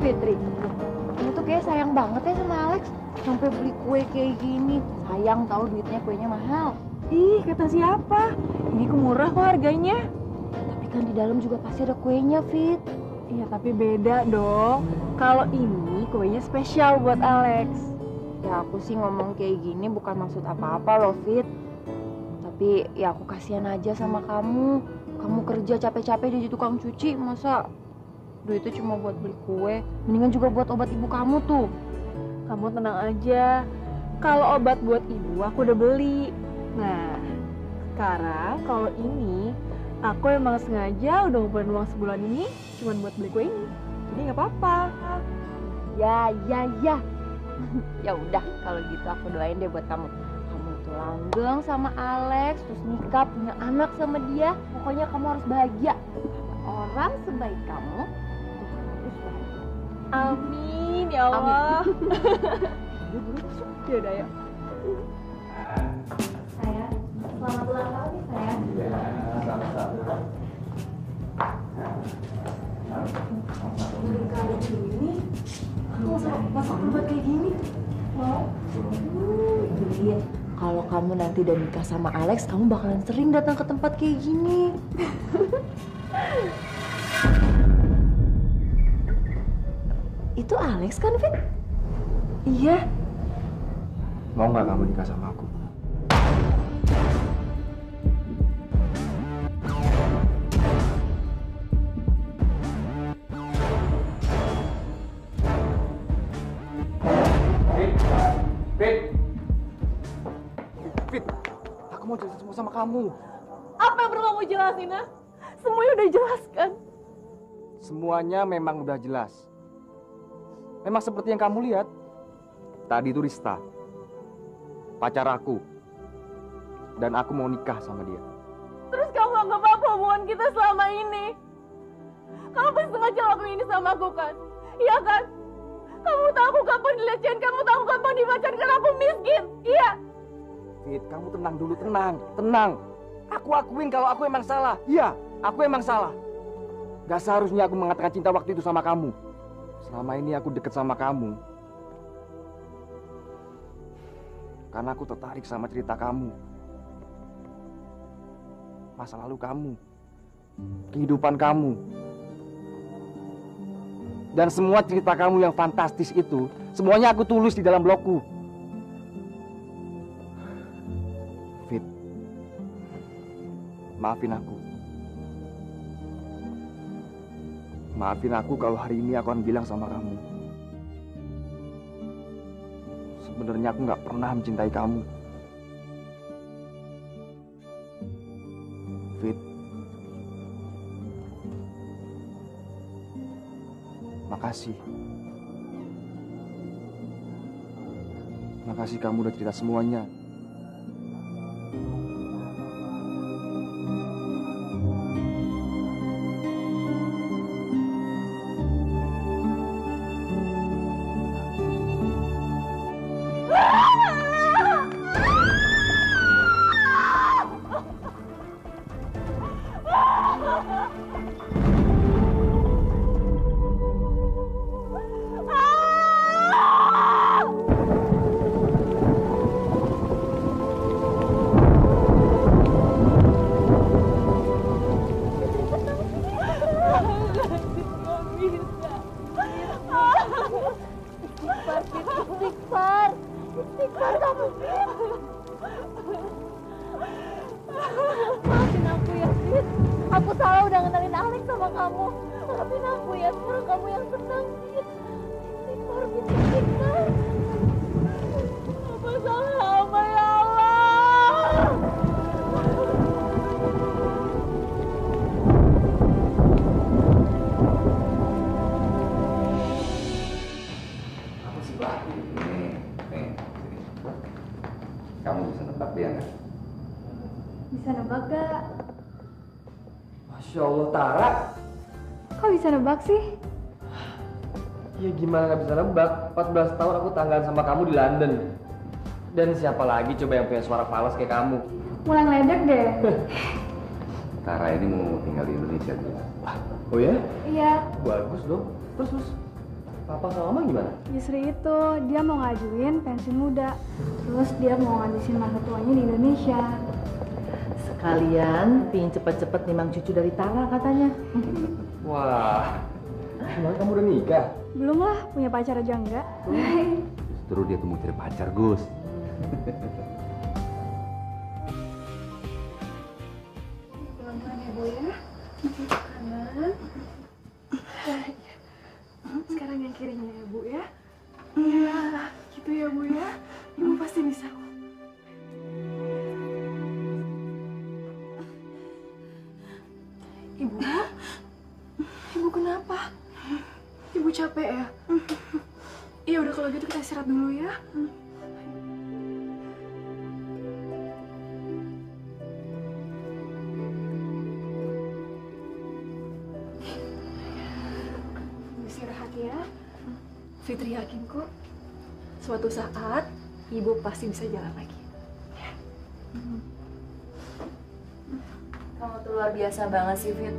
Fitri, kamu tuh kayak sayang banget ya sama Alex. Sampai beli kue kayak gini. Sayang tahu duitnya, kuenya mahal. Ih, kata siapa? Ini murah kok harganya. Tapi kan di dalam juga pasti ada kuenya, Fit. Iya, tapi beda dong. Kalau ini kuenya spesial buat Alex. Ya aku sih ngomong kayak gini bukan maksud apa-apa loh, Fit. Tapi ya aku kasihan aja sama kamu. Kamu kerja capek-capek jadi tukang cuci, masa duitnya cuma buat beli kue? Mendingan juga buat obat ibu kamu tuh. Kamu tenang aja. Kalau obat buat ibu aku udah beli. Nah, sekarang kalau ini aku emang sengaja udah ngumpulin uang sebulan ini cuma buat beli kue ini. Jadi nggak apa-apa. Ya. Ya udah, kalau gitu aku doain deh buat kamu. Kamu tuh langgeng sama Alex, terus nikah, punya anak sama dia. Pokoknya kamu harus bahagia. Orang sebaik kamu Tuhan harus bahagia. Amin ya Allah. Ya udah ya. Sayang, selamat ulang tahun nih sayang. Iya, sama-sama. Kali ini aku masak buat kayak gini. Mau? Itu dia. Kalau kamu nanti udah nikah sama Alex, kamu bakalan sering datang ke tempat kayak gini. Itu Alex kan, Fit? Iya. Mau nggak kamu nikah sama aku? Fit, aku mau jelasin semua sama kamu. Apa yang perlu kamu jelasin, ha? Semuanya udah jelas kan? Semuanya memang udah jelas. Memang seperti yang kamu lihat. Tadi itu Rista, pacar aku. Dan aku mau nikah sama dia. Terus kamu anggap apa hubungan kita selama ini? Kamu pasti sengaja lakuin ini sama aku kan? Iya kan? Kamu tahu aku kapan dilecehin, kamu tahu kapan dibacain karena aku miskin. Iya. Fit, kamu tenang dulu, tenang. Aku akuin kalau aku emang salah. Iya, aku emang salah. Gak seharusnya aku mengatakan cinta waktu itu sama kamu. Selama ini aku deket sama kamu karena aku tertarik sama cerita kamu. Masa lalu kamu, kehidupan kamu. Dan semua cerita kamu yang fantastis itu, semuanya aku tulis di dalam blogku. Fit, maafin aku. Maafin aku kalau hari ini aku akan bilang sama kamu. Sebenarnya aku nggak pernah mencintai kamu. Fit, makasih. Makasih kamu udah cerita semuanya. Istighfar kamu, Fit. Maafin aku ya, Fit. Aku salah udah ngenalin Alex sama kamu. Maafin aku ya, sekarang kamu yang senang, Fit. Istighfar, Fit, istighfar. Apa salah apa ya Allah? Apa sih Pak? Nih, sini. Kamu bisa nebak dia nggak? Bisa nebak gak? Masya Allah, Tara. Kok bisa nebak sih? Ya gimana nggak bisa nebak? 14 tahun aku tanggalan sama kamu di London. Dan siapa lagi coba yang punya suara fals kayak kamu? Mulai ngeledek deh. Tara ini mau tinggal di Indonesia dulu. Oh ya? Iya. Bagus dong. Terus. Papa sama Mama gimana? Justru itu, dia mau ngajuin pensiun muda. Terus dia mau ngabisin masa tuanya di Indonesia. Sekalian pingin cepet-cepet nimang cucu dari Tara katanya. Wah, gimana kamu udah nikah? Belum lah, punya pacar aja enggak. Justru dia tuh mau cari pacar, Gus. Pelan-pelan ya, Bu ya. Kanan. Sekarang yang kirinya ya, Bu ya. Iya, gitu ya, Bu ya. Ibu pasti bisa kok. Ibu? Ibu kenapa? Ibu capek ya? Iya udah kalau gitu kita istirahat dulu ya. Istirahat ya. Fitri yakin kok suatu saat ibu pasti bisa jalan lagi. Kamu tuh luar biasa banget sih, Fit.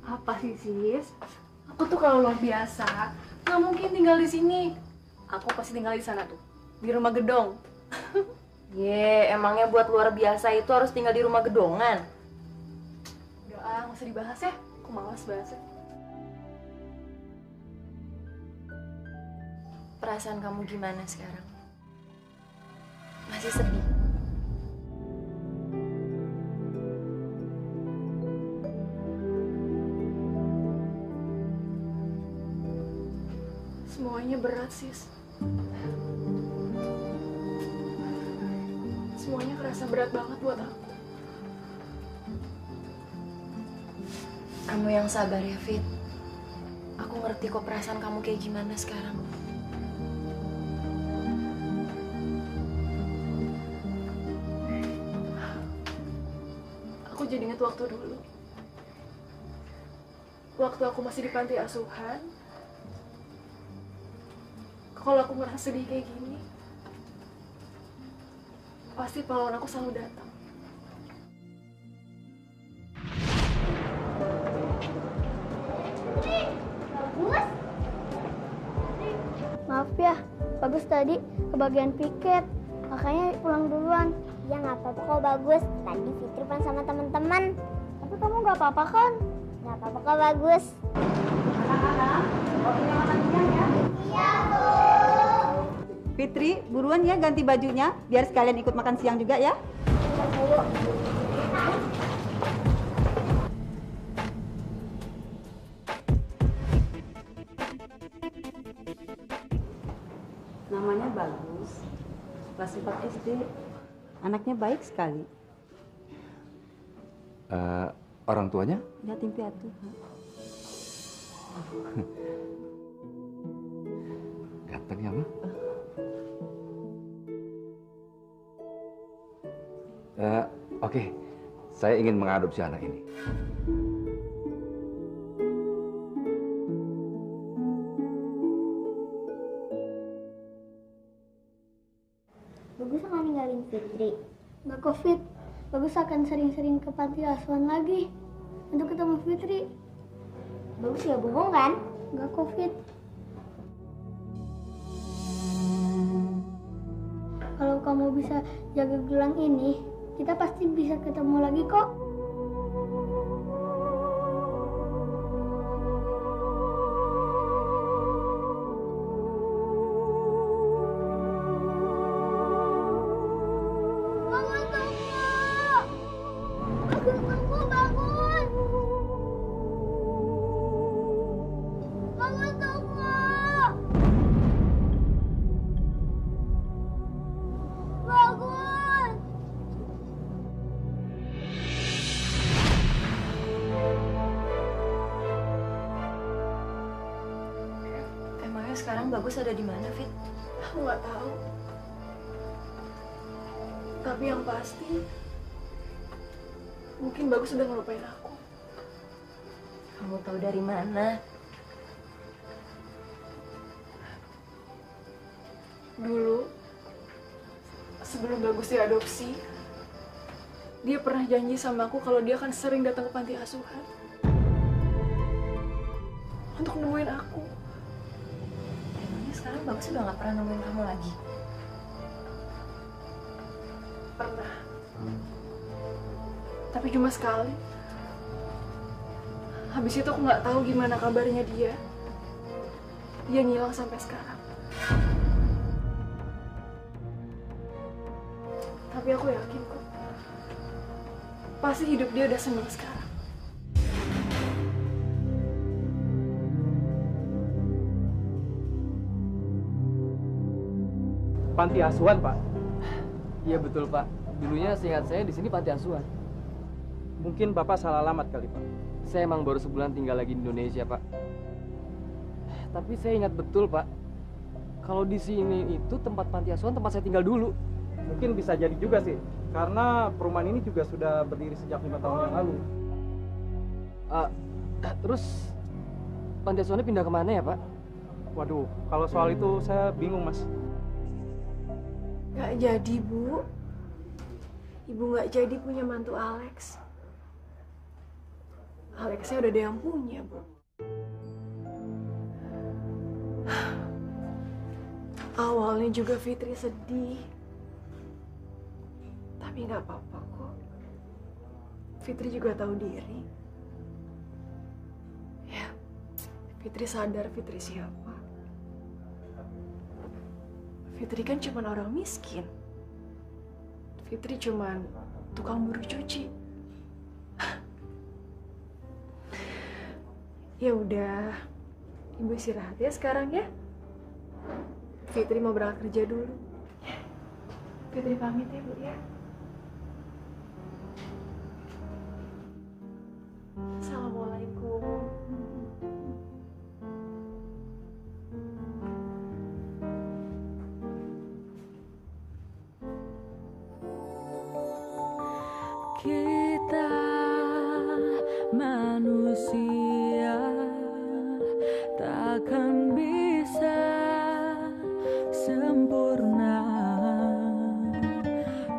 Apa sih, Sis? Aku tuh kalau luar biasa, nggak mungkin tinggal di sini. Aku pasti tinggal di sana tuh, di rumah gedong. Emangnya buat luar biasa itu harus tinggal di rumah gedongan? Udah nggak usah dibahas ya. Aku malas bahasnya. Perasaan kamu gimana sekarang? Masih sedih? Semuanya berat, Sis. Semuanya kerasa berat banget buat aku. Kamu yang sabar ya, Fit. Aku ngerti kok perasaan kamu kayak gimana sekarang. Aku jadi ingat waktu dulu. Waktu aku masih di panti asuhan. Kalau aku ngerasa sedih kayak gini, pasti pahlawan aku selalu datang. Maaf ya, Bagus tadi kebagian piket, makanya pulang duluan. Ya nggak apa-apa kok Bagus, tadi Fitri pan sama teman-teman. Tapi kamu nggak apa-apa kan? Nggak apa-apa kok Bagus. Fitri, buruan ya ganti bajunya, biar sekalian ikut makan siang juga ya. Namanya Bagus, kelas 4 SD. Anaknya baik sekali. Orang tuanya? Yatim piatu. Ganteng ya, Ma? Oke, saya ingin mengadopsi anak ini. Bagus akan ninggalin Fitri. Nggak COVID, Bagus akan sering-sering ke panti asuhan lagi untuk ketemu Fitri. Bagus ya bohong kan? Nggak COVID. Kalau kamu bisa jaga gelang ini, kita pasti bisa ketemu lagi kok. Bangun, tunggu! Bagus, tunggu, bangun! Bangun, tunggu! Bagus! Emangnya sekarang Bagus ada di mana, Fit? Aku nggak tahu. Tapi yang pasti, mungkin Bagus udah ngelupain aku. Kamu tahu dari mana? Dulu, sebelum Bagus diadopsi, dia pernah janji sama aku kalau dia akan sering datang ke panti asuhan. untuk nemuin aku. Emangnya sekarang Bagus udah gak pernah nemuin kamu lagi? Pernah. Tapi cuma sekali. Habis itu aku nggak tahu gimana kabarnya dia. Dia ngilang sampai sekarang. Tapi aku yakin kok, pasti hidup dia udah senang sekarang. Panti asuhan, Pak. Iya betul, Pak. Dulunya seingat saya di sini panti asuhan. Mungkin Bapak salah alamat kali, Pak. Saya emang baru sebulan tinggal lagi di Indonesia, Pak. Tapi saya ingat betul, Pak. Kalau di sini itu tempat panti asuhan tempat saya tinggal dulu. Mungkin bisa jadi juga sih, karena perumahan ini juga sudah berdiri sejak 5 tahun yang lalu. Terus panti asuhannya pindah kemana ya, Pak? Waduh, kalau soal itu saya bingung, Mas. Gak jadi, Bu. Ibu gak jadi punya mantu Alex. Alexnya udah ada yang punya, Bu. Awalnya juga Fitri sedih. Tapi nggak apa-apa kok. Fitri juga tahu diri. Ya, Fitri sadar Fitri siapa. Fitri kan cuma orang miskin. Fitri cuma tukang buru cuci. Ya udah, Ibu istirahat ya sekarang ya. Fitri mau berangkat kerja dulu. Fitri pamit ya, Bu ya. Assalamualaikum. Kita manusia takkan bisa sempurna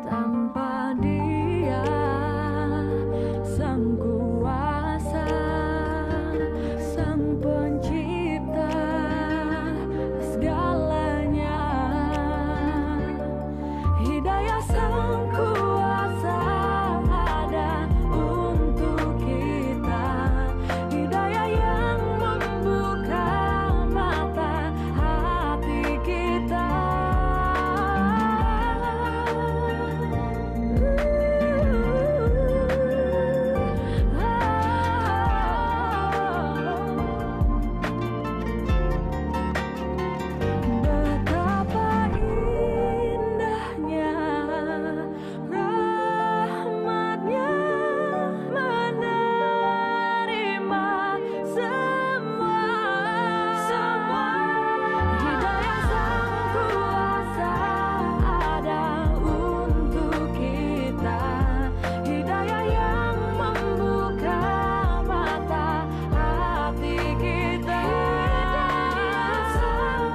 tanpa Dia, Sang Kuasa, Sang Pencipta segalanya. Hidayah Sang Kuasa ada untuk kita, hidayah yang membuka mata hati kita. Betapa indahnya rahmatnya menerima semua. Hidayah Sang Kuasa ada untuk kita, hidayah yang membuka mata hati kita. Sang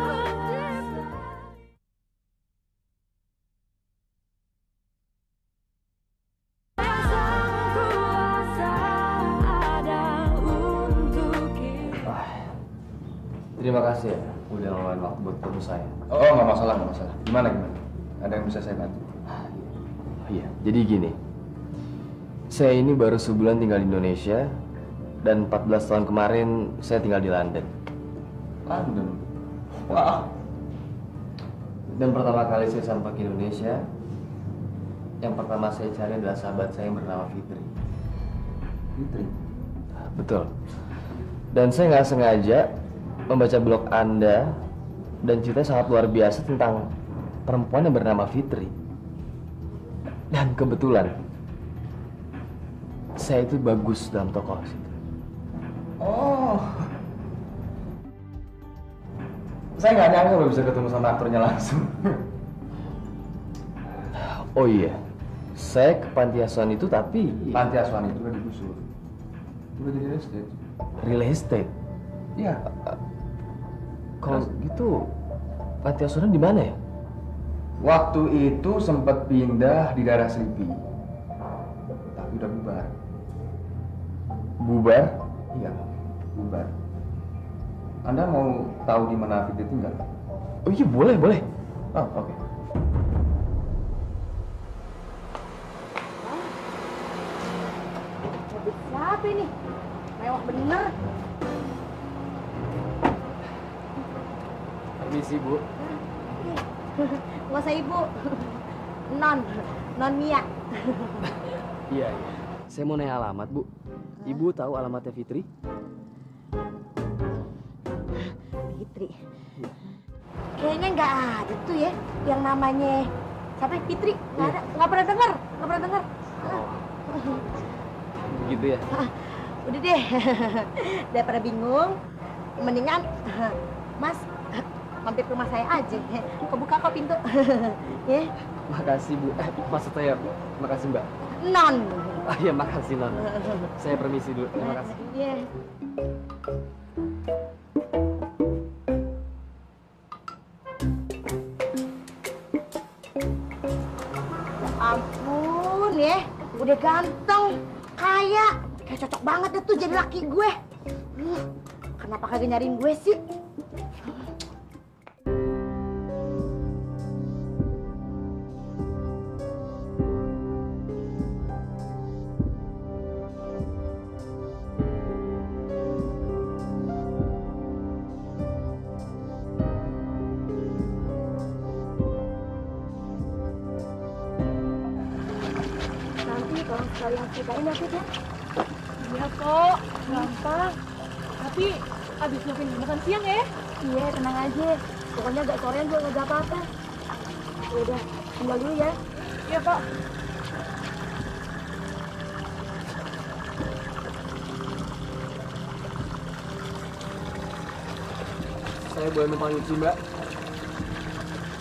Kuasa ada untuk kita. Terima kasih ya, udah ngeluarin waktu buat ketemu saya. Oh, nggak masalah, nggak masalah. Gimana? Ada yang bisa saya bantu? Iya, jadi gini. Saya ini baru sebulan tinggal di Indonesia, dan 14 tahun kemarin saya tinggal di London. London? Wah. Dan pertama kali saya sampai ke Indonesia, yang pertama saya cari adalah sahabat saya yang bernama Fitri. Fitri? Betul. Dan saya nggak sengaja membaca blog Anda dan cerita sangat luar biasa tentang perempuan yang bernama Fitri. Dan kebetulan saya itu bagus dalam tokoh situ. Oh. Saya nggak nyangka lo bisa ketemu sama aktornya langsung. Oh iya, saya ke panti asuhan itu tapi panti asuhan itu kan digusur. Udah jadi real estate. Real estate? Iya. Kalau gitu, panti asuhan di mana ya? Waktu itu sempat pindah di daerah Selipi, tapi udah bubar. Bubar? Iya, bubar. Anda mau tahu di mana Fitri tinggal? Oh iya, boleh, boleh. Oh, oke. Mobil siapa ini? Mewah bener. Permisi, Bu. Nggak usah ibu. Non Mia. Iya, iya. Saya mau nanya alamat, Bu. Ibu tahu alamatnya Fitri? Fitri. Kayaknya nggak ada tuh ya yang namanya siapa Fitri. Nggak ada. Nggak pernah dengar. Nggak pernah dengar. Begitu ya? Udah deh. Daripada bingung, mendingan Mas mampir ke rumah saya aja. Kebuka kok pintu. Ya. Makasih, Bu. Maksud saya, makasih, Mbak. Non. Oh iya, makasih, Non. Saya permisi dulu. Terima kasih. Iya. Ampun ya, udah ganteng, kaya, kayak cocok banget deh tuh jadi laki gue. Kenapa kagak nyariin gue sih? Nanti kalau sekalian ceritain ya, Fit ya. Iya kok, gampang. Tapi abis nyiapin makan siang ya. Iya, tenang aja. Pokoknya agak sorean juga nggak apa-apa. Udah, tinggal dulu ya. Iya Pak. Saya boleh numpang nyuci, Mbak?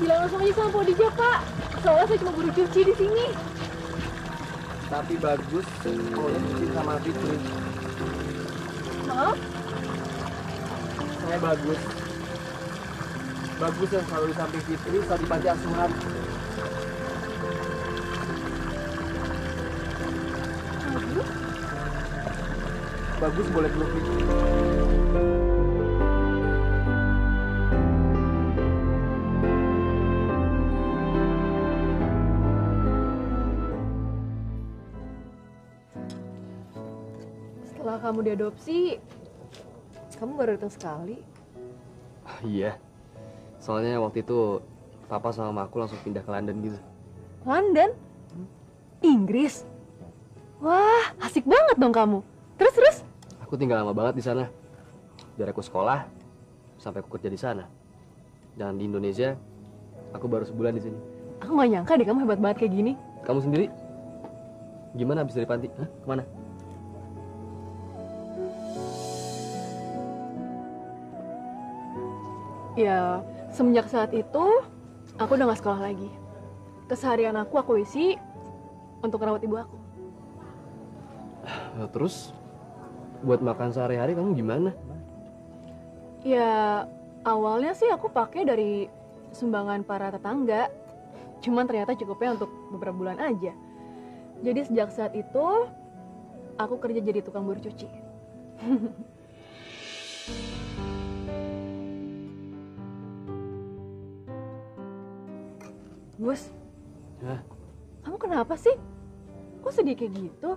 Bilang langsung aja sama Pak Dija, Pak. Soalnya saya cuma buru cuci di sini. Tapi bagus kalau nyuci sama Fitri. Maaf? Saya bagus. Bagus yang selalu di samping Fitri saat di panti asuhan. Bagus? Bagus boleh peluk Fitri. Setelah kamu diadopsi, kamu baru datang sekali. Iya. Soalnya waktu itu Papa sama Mama aku langsung pindah ke London gitu. London? Inggris? Wah, asik banget dong kamu. Terus? Aku tinggal lama banget di sana. Dari aku sekolah sampai aku kerja di sana. Dan di Indonesia, aku baru sebulan di sini. Aku gak nyangka deh kamu hebat banget kayak gini. Kamu sendiri? Gimana habis dari panti? Hah? Kemana? Ya, semenjak saat itu, aku udah gak sekolah lagi. Keseharian aku isi untuk merawat ibu aku. Nah, terus, buat makan sehari-hari kamu gimana? Ya, awalnya sih aku pakai dari sumbangan para tetangga. Cuman ternyata cukupnya untuk beberapa bulan aja. Jadi sejak saat itu, aku kerja jadi tukang buru cuci. Gus, Hah? kamu kenapa sih? Kok sedih kayak gitu?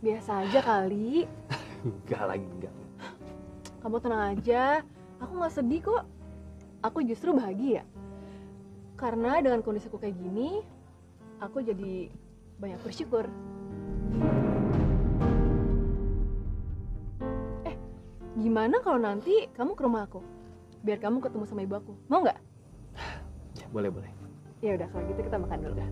Biasa aja kali. Enggak lagi, enggak. Kamu tenang aja, aku gak sedih kok. Aku justru bahagia. Karena dengan kondisiku kayak gini, aku jadi banyak bersyukur. Gimana kalau nanti kamu ke rumah aku? Biar kamu ketemu sama ibu aku. Mau nggak? Ya, boleh, boleh. Ya udah, kalau gitu kita makan dulu dah.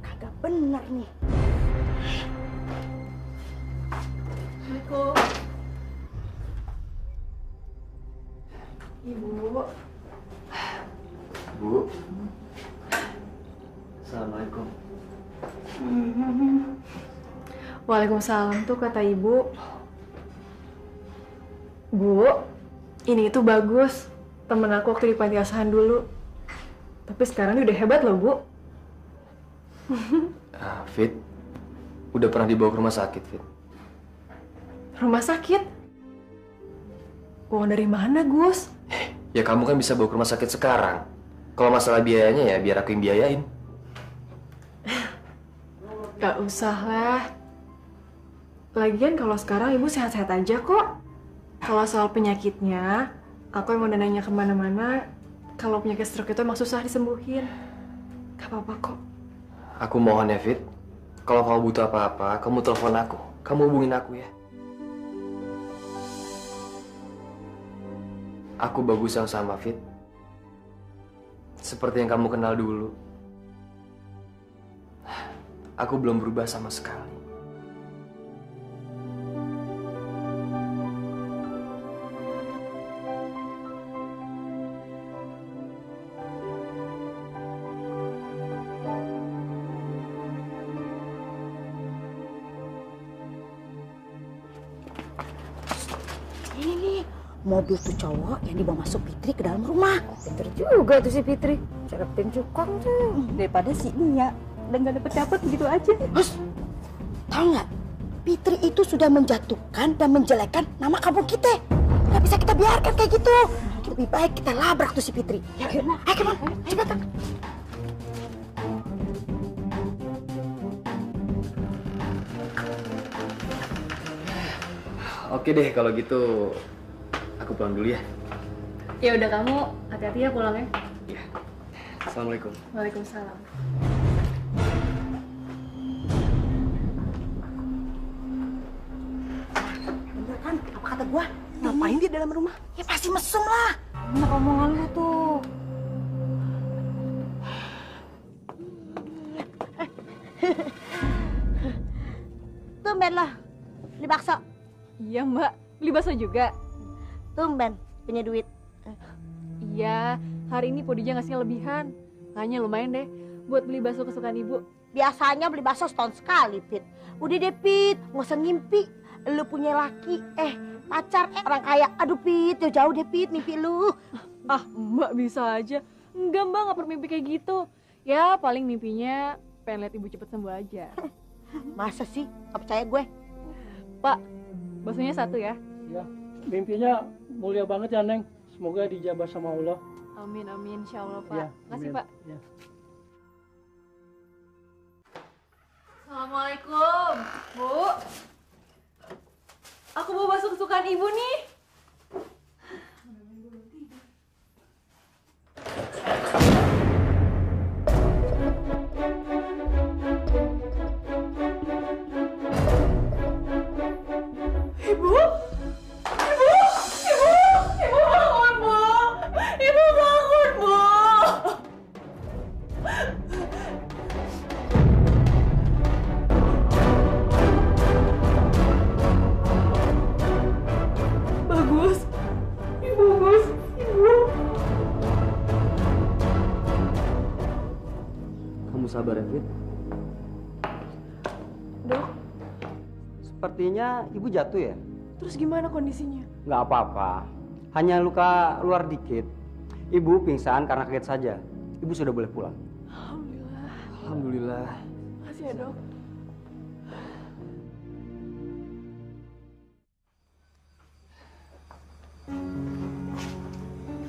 Kagak benar nih. Assalamualaikum. Ibu. Bu. Assalamualaikum. Waalaikumsalam tuh kata ibu. Bu, ini itu bagus. temen aku waktu di panti asuhan dulu. Tapi sekarang dia udah hebat loh, Bu. Fit, udah pernah dibawa ke rumah sakit, Fit. Rumah sakit? Uang dari mana, Gus? Ya kamu kan bisa bawa ke rumah sakit sekarang. Kalau masalah biayanya ya biar aku yang biayain. Gak usah lah. Lagian kalau sekarang ibu sehat-sehat aja kok. Kalau soal penyakitnya, aku yang mau nanya kemana-mana. Kalau penyakit stroke itu emang susah disembuhin. Gak apa-apa kok. Aku mohon ya, Fit. Kalau kamu butuh apa-apa, kamu telepon aku. Kamu hubungin aku ya. Aku bagus yang sama, Fit. Seperti yang kamu kenal dulu. Aku belum berubah sama sekali. Ini mobil tuh cowok yang dibawa masuk Fitri ke dalam rumah. Pinter juga tuh si Fitri. Cerepin cukong tuh. Daripada si Nia dan gak dapet-dapet gitu aja. Hus, tahu nggak? Fitri itu sudah menjatuhkan dan menjelekkan nama kampung kita. Nggak bisa kita biarkan kayak gitu. Lebih baik kita labrak tuh si Fitri. Ayo, kemana? Cepetan. Oke deh, kalau gitu aku pulang dulu ya. Ya udah, kamu hati-hati ya pulangnya. Iya. Assalamualaikum. Waalaikumsalam. Bener kan? Apa kata gua? Ngapain dia dalam rumah? Ya pasti mesum lah. Enak omongan lu tuh. Tumben loh, beli bakso. Iya, Mbak. Beli bakso juga. Tumben, punya duit. Iya, hari ini Podija ngasihnya lebihan. Makanya lumayan deh buat beli bakso kesukaan ibu. Biasanya beli bakso setahun sekali, Pit. Udah deh, Pit. Nggak usah ngimpi. Lu punya laki, pacar, orang kaya. Aduh, Pit. Jauh deh, Pit, mimpi lu. Ah, Mbak bisa aja. Enggak, Mbak, nggak bermimpi kayak gitu. Ya, paling mimpinya pengen lihat ibu cepet sembuh aja. Masa sih? Nggak percaya gue? Pak, baksonya satu ya. Ya, mimpinya mulia banget ya, Neng. Semoga dijabah sama Allah. Amin, amin. Insya Allah, Pak. Ya, Makasih, amin. Pak. Ya. Assalamualaikum, Bu. Aku mau bakso kesukaan ibu nih. Ibu? Ibu bangun, Bu! Ibu bangun, Bu! Bagus. Ibu, bagus. Ibu. Kamu sabar ya, Fit. Dok, Sepertinya ibu jatuh ya? terus gimana kondisinya? Nggak apa-apa. Hanya luka luar dikit. Ibu pingsan karena kaget saja. Ibu sudah boleh pulang. Alhamdulillah. Alhamdulillah. Makasih ya, Dok.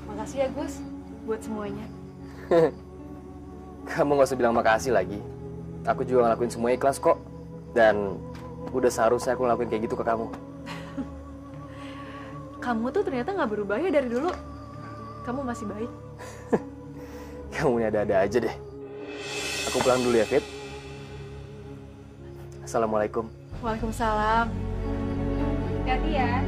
Makasih ya, Gus, buat semuanya. Kamu nggak usah bilang makasih lagi. Aku juga ngelakuin semua ikhlas kok. Dan udah seharusnya aku ngelakuin kayak gitu ke kamu. Kamu tuh ternyata nggak berubah ya dari dulu. Kamu masih baik. Kamu ini ada-ada aja deh. Aku pulang dulu ya, Fit. Assalamualaikum. Waalaikumsalam. Hati-hati ya.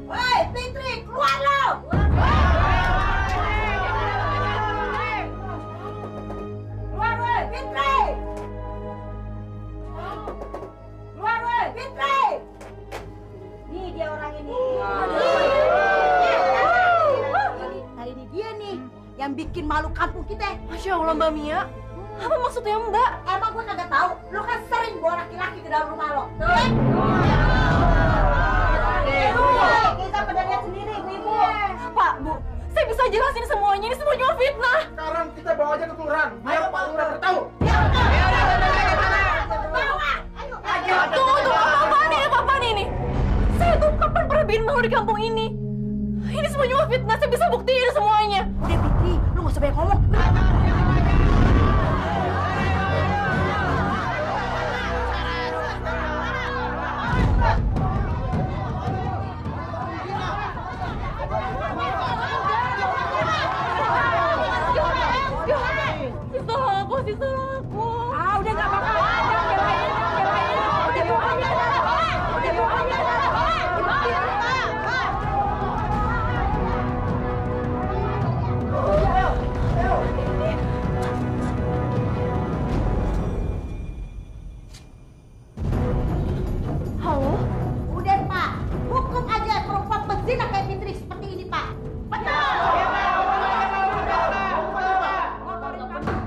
Woi, Fitri, keluar lo! Keluar, woi, Fitri! Keluar, bikin malu kampung kita. Masya Allah Mbak Mia. Apa maksudnya Mbak? Emang gue kagak tahu. Lo kan sering bawa laki-laki ke dalam rumah lo. Tuh. Kita pada lihat sendiri, ibu. Pak, Bu, saya bisa jelasin semuanya. Ini semua cuma fitnah. Sekarang kita bawa aja ke kelurahan. Biar Pak Lurah tahu. Tunggu, apa-apaan ini? Saya tuh kapan pernah bikin malu di kampung ini? Ini semua cuma fitnah, saya bisa buktiin semuanya. Udah Fitri, lu gak usah banyak ngomong. Tolong aku. Ah, udah gak apa-apa. Halo? Udah Pak, hukum aja perempuan pezina kayak Fitri seperti ini Pak. Betul.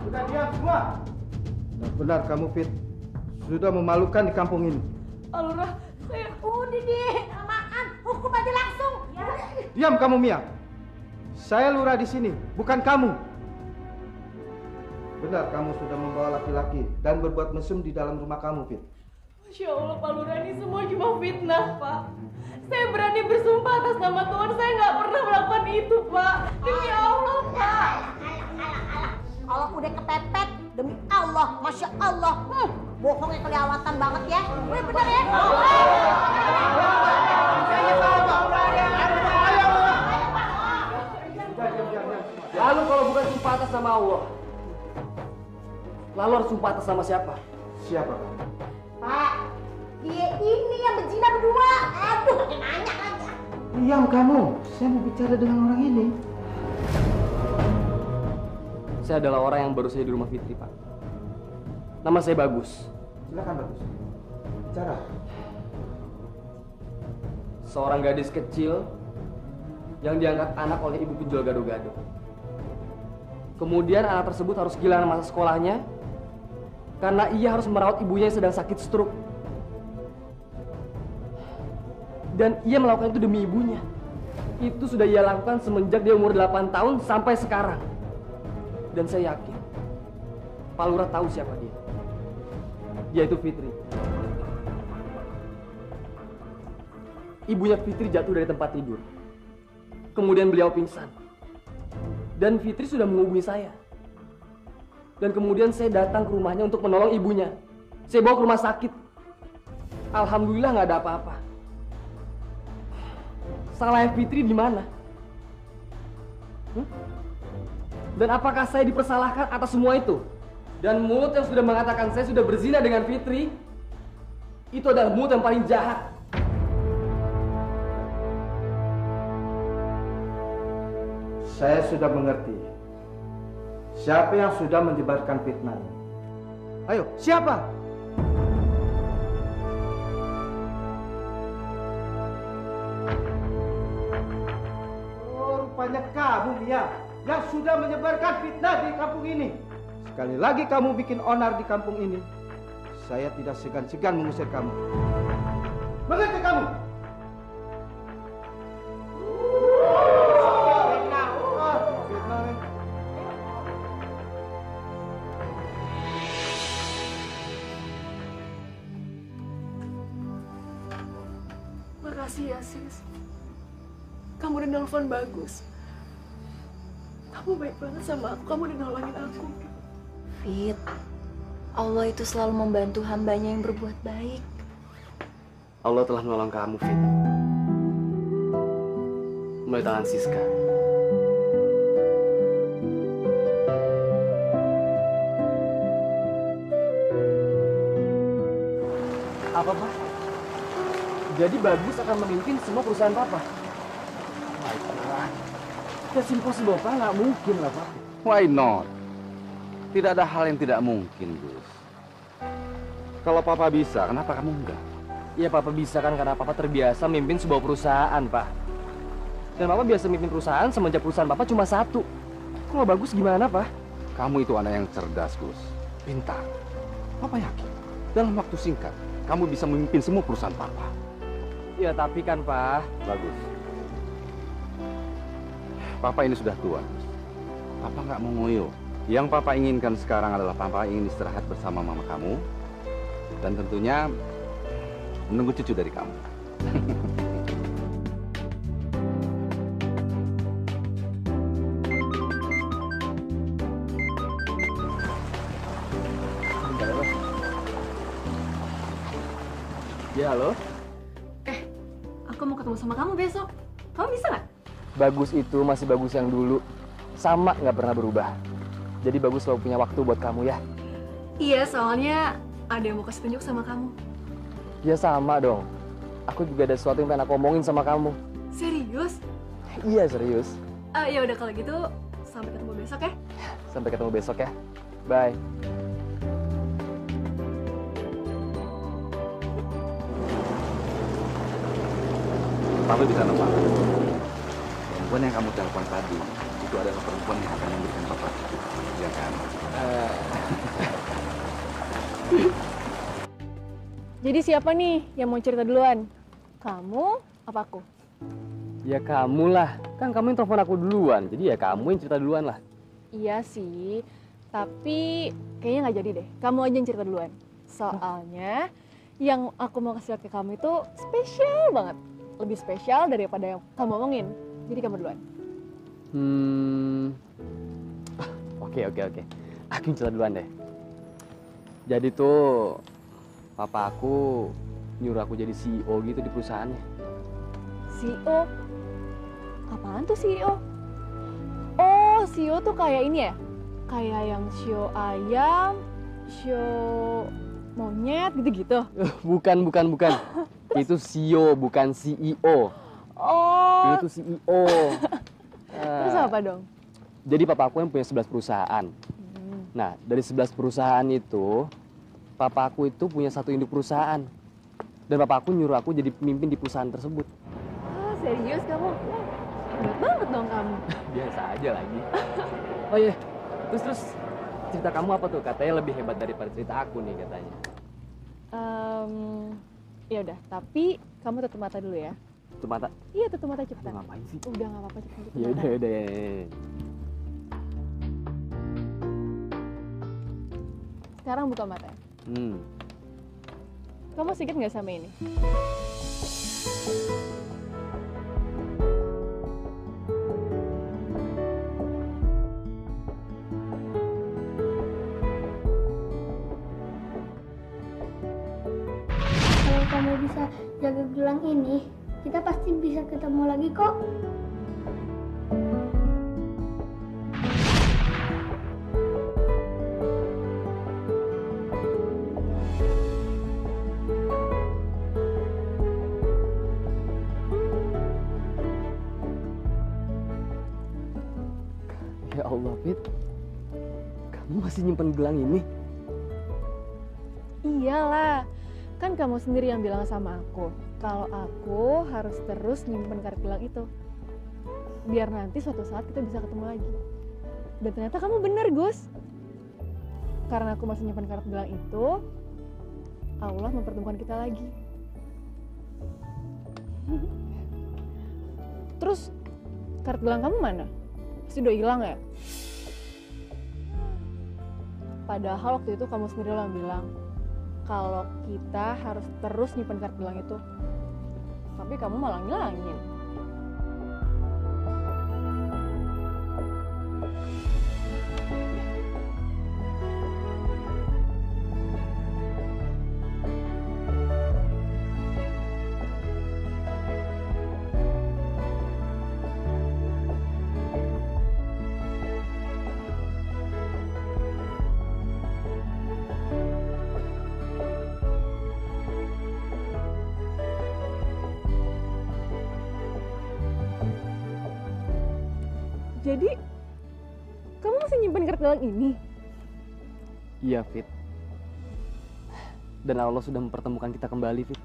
Sudah diam semua. Benar kamu Fit, sudah memalukan di kampung ini. Pak Lurah, saya... Udah deh, amaan, hukum aja langsung. Diam kamu Mia. Saya lurah di sini, bukan kamu. Benar kamu sudah membawa laki-laki dan berbuat mesum di dalam rumah kamu Fit. Masya Allah Pak Lurah, ini semua cuma fitnah Pak. Saya berani bersumpah atas nama Tuhan, saya nggak pernah melakukan itu Pak. Demi Allah Pak. Kalau udah kepepet, demi Allah, Masya Allah. Bohongnya kelewatan banget ya. Udah bener ya. Lalu kalau bukan sumpah atas nama Allah, lalu harus sumpah atas nama siapa? Siapa? Pak, dia ini yang berzina berdua. Aduh, pakai nanya aja. Diam kamu, saya mau bicara dengan orang ini. Saya adalah orang yang baru saja di rumah Fitri, Pak. Nama saya Bagus. Silakan Bagus. Bicara. Seorang gadis kecil yang diangkat anak oleh ibu penjual gado-gado. Kemudian anak tersebut harus kehilangan masa sekolahnya karena ia harus merawat ibunya yang sedang sakit stroke. Dan ia melakukan itu demi ibunya. Itu sudah ia lakukan semenjak dia umur 8 tahun sampai sekarang. Dan saya yakin Pak Lurah tahu siapa dia. Dia itu Fitri. Ibunya Fitri jatuh dari tempat tidur. Kemudian beliau pingsan. Dan Fitri sudah menghubungi saya. Dan kemudian saya datang ke rumahnya untuk menolong ibunya. Saya bawa ke rumah sakit. Alhamdulillah nggak ada apa-apa. Salahnya Fitri di mana? Dan apakah saya dipersalahkan atas semua itu? Dan mulut yang sudah mengatakan saya sudah berzina dengan Fitri, itu adalah mulut yang paling jahat. Saya sudah mengerti. Siapa yang sudah menyebarkan fitnah ini? Ayo, siapa? Oh, rupanya kamu, Mia, yang sudah menyebarkan fitnah di kampung ini. Sekali lagi kamu bikin onar di kampung ini, saya tidak segan-segan mengusir kamu. Mengerti kamu? Makasih ya sis. Kamu udah nelfon Bagus. Kamu baik banget sama aku, kamu udah nolongin aku. Fit, Allah itu selalu membantu hambanya yang berbuat baik. Allah telah menolong kamu, Fit. Melalui tangan Siska. Apa, Pak? Jadi Bagus akan memimpin semua perusahaan Papa? Baiklah. That's impossible, Pak. Nggak mungkin lah, Pak. Why not? Tidak ada hal yang tidak mungkin, Gus. Kalau Papa bisa, kenapa kamu enggak? Iya, Papa bisa kan karena Papa terbiasa memimpin sebuah perusahaan, Pak. Dan Papa biasa memimpin perusahaan semenjak perusahaan Papa cuma satu. Kalau bagus gimana, Pak? Kamu itu anak yang cerdas, Gus. Pintar. Papa yakin, dalam waktu singkat, kamu bisa memimpin semua perusahaan Papa. Ya, tapi kan, Pak. Bagus. Papa ini sudah tua. Papa nggak mau ngoyo. Yang Papa inginkan sekarang adalah Papa ingin istirahat bersama mama kamu. Dan tentunya menunggu cucu dari kamu. Ya, halo. Aku mau ketemu sama kamu besok. Kamu bisa nggak? Bagus itu masih bagus yang dulu. Sama nggak pernah berubah. Jadi bagus selalu punya waktu buat kamu ya. Iya, soalnya ada yang mau kasih tunjuk sama kamu. Ya sama dong. Aku juga ada sesuatu yang pengen aku omongin sama kamu. Serius? Iya serius. Ya udah kalau gitu sampai ketemu besok ya. Sampai ketemu besok ya. Bye. Papa bisa nebak. Perempuan yang kamu telepon tadi itu adalah perempuan yang akan memberikan Papa. Ya kan? Jadi siapa nih yang mau cerita duluan? Kamu apa aku? Ya kamu lah. Kan kamu yang telepon aku duluan. Jadi ya kamu yang cerita duluan lah. Iya sih, tapi kayaknya nggak jadi deh. Kamu aja yang cerita duluan. Soalnya yang aku mau kasih lihat ke kamu itu spesial banget. Lebih spesial daripada yang kamu omongin. Jadi kamu duluan. Oke. Aku yang cerita duluan deh. Jadi tuh papa aku nyuruh aku jadi CEO gitu di perusahaannya. CEO? Apaan tuh CEO? Oh, CEO tuh kayak ini ya? Kayak yang show ayam, show monyet gitu-gitu. Bukan. Itu CEO, bukan CEO. Oh. Itu CEO. Terus apa dong? Jadi papa aku yang punya 11 perusahaan. Nah, dari 11 perusahaan itu, papa aku itu punya satu induk perusahaan. Dan papa aku nyuruh aku jadi pemimpin di perusahaan tersebut. Oh, serius kamu? Hebat banget dong kamu. Biasa aja lagi. Oh iya, terus cerita kamu apa tuh? Katanya lebih hebat daripada cerita aku nih katanya. Ya udah, tapi kamu tutup mata dulu ya. Tutup mata? Iya, tutup mata cepetan. Ngapain sih? Udah nggak apa-apa cepetan. Ya udah. Sekarang buka mata. Kamu masih inget nggak sama ini? Kalau kamu bisa jaga gelang ini, kita pasti bisa ketemu lagi kok. Ya Allah, Fit. Kamu masih nyimpen gelang ini? Iyalah, kan kamu sendiri yang bilang sama aku kalau aku harus terus nyimpen kartu gelang itu. Biar nanti suatu saat kita bisa ketemu lagi. Dan ternyata kamu bener, Gus. Karena aku masih nyimpen kartu gelang itu, Allah mempertemukan kita lagi. Terus, kartu gelang kamu mana? Pasti udah hilang ya? Padahal waktu itu kamu sendiri yang bilang kalau kita harus terus nyimpen kartu gelang itu. Tapi kamu malah ngilangin. Jadi, kamu masih nyimpen kartu gelang ini? Iya, Fit. Dan Allah sudah mempertemukan kita kembali, Fit.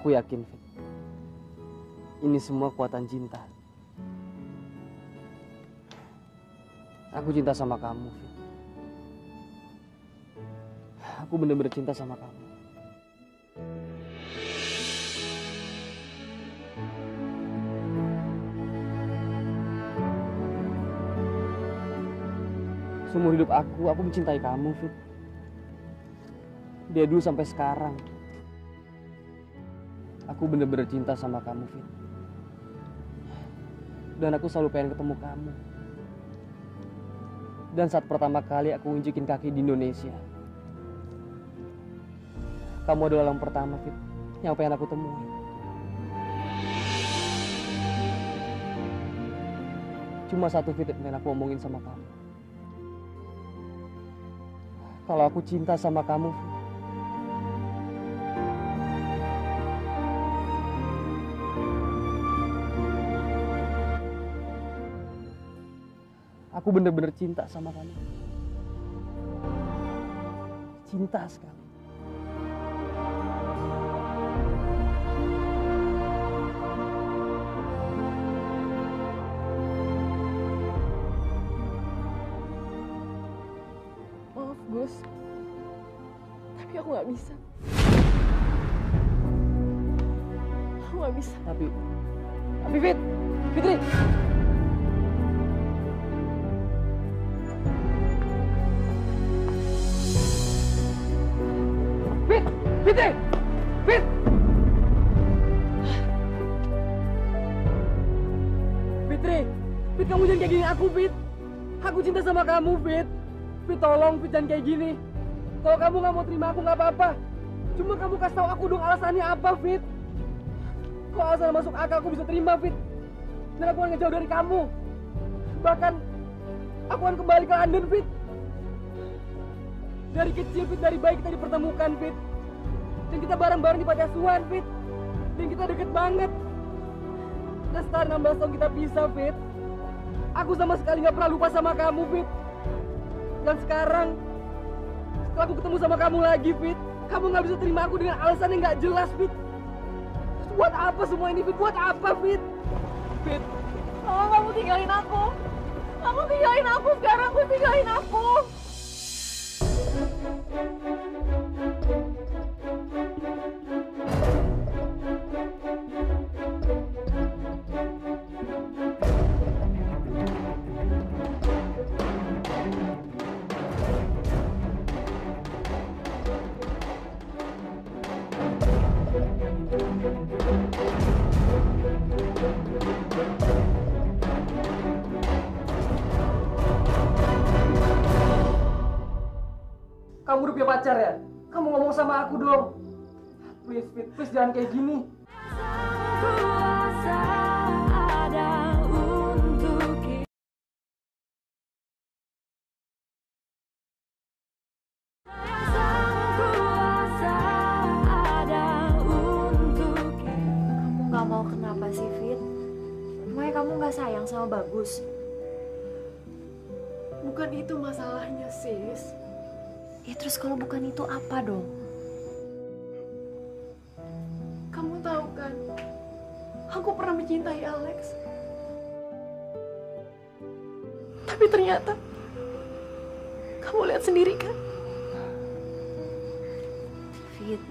Aku yakin, Fit. Ini semua kuatan cinta. Aku cinta sama kamu, Fit. Aku bener-bener cinta sama kamu. Seumur hidup aku mencintai kamu, Fit. Dia dulu sampai sekarang. Aku bener-bener cinta sama kamu, Fit. Dan aku selalu pengen ketemu kamu. Dan saat pertama kali aku nunjukin kaki di Indonesia, kamu adalah orang pertama, Fit, yang pengen aku temuin. Cuma satu, Fit, yang pengen aku omongin sama kamu. Kalau aku cinta sama kamu, Fit, aku bener-bener cinta sama kamu. Cinta sekali. Maaf, Gus. Tapi aku nggak bisa. Aku nggak bisa. Tapi Fit, Fitri. Fitri! Fit! Fitri! Fit, kamu jangan kayak gini aku, Fit. Aku cinta sama kamu, Fit. Fit, tolong, Fit, jangan kayak gini. Kalau kamu nggak mau terima aku, nggak apa-apa. Cuma kamu kasih tahu aku dong alasannya apa, Fit. Kalau alasan masuk akal, aku bisa terima, Fit. Dan aku akan ngejauh dari kamu. Bahkan, aku akan kembali ke London, Fit. Dari kecil, Fit, dari bayi kita dipertemukan, Fit. Dan kita bareng-bareng di panti asuhan, Fit. Dan kita deket banget. Dan setelah 16 tahun kita pisah, Fit. Aku sama sekali gak pernah lupa sama kamu, Fit. Dan sekarang, setelah aku ketemu sama kamu lagi, Fit, kamu gak bisa terima aku dengan alasan yang gak jelas, Fit. Buat apa semua ini, Fit? Buat apa, Fit? Fit. Tolong kamu tinggalin aku. Kamu tinggalin aku sekarang. Aku tinggalin aku. Kamu udah punya pacar ya? Kamu ngomong sama aku dong. Please, Fit, please jangan kayak gini. Kuasa ada untuk kita. Kuasa ada untuk kita. Kamu gak mau kenapa sih, Fit? Emangnya kamu gak sayang sama Bagus? Bukan itu masalahnya, sis. Ya terus kalau bukan itu apa dong? Kamu tahu kan, aku pernah mencintai Alex. Tapi ternyata, kamu lihat sendiri kan? Fit,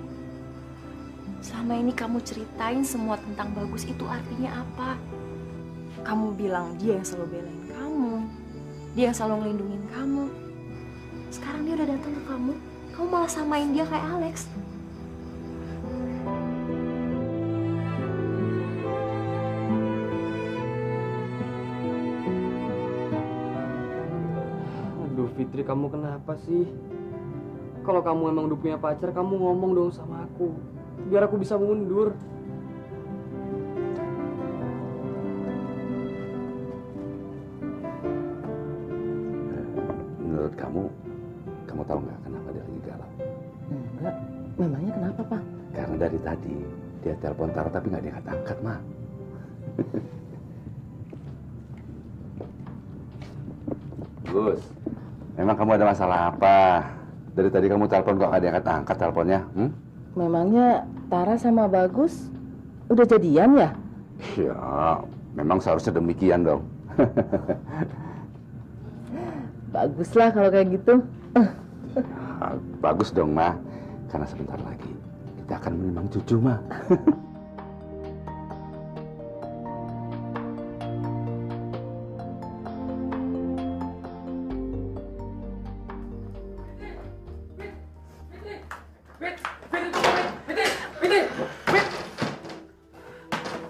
selama ini kamu ceritain semua tentang Bagus itu artinya apa? Kamu bilang dia yang selalu belain kamu, dia yang selalu ngelindungin kamu. Sekarang dia udah datang ke kamu malah samain dia kayak Alex. Aduh, Fitri, kamu kenapa sih? Kalau kamu emang udah punya pacar, kamu ngomong dong sama aku. Biar aku bisa mundur. Menurut kamu tahu nggak kenapa dia lagi galau? Enggak, memangnya kenapa, Pak? Karena dari tadi dia telepon Tara tapi nggak diangkat-angkat, Ma. Gus, memang kamu ada masalah apa? Dari tadi kamu telepon kok nggak diangkat-angkat teleponnya? Memangnya Tara sama Bagus udah jadian ya? Ya, memang seharusnya demikian dong. Baguslah kalau kayak gitu. Bagus dong, Ma. Karena sebentar lagi kita akan menimang cucu, Ma.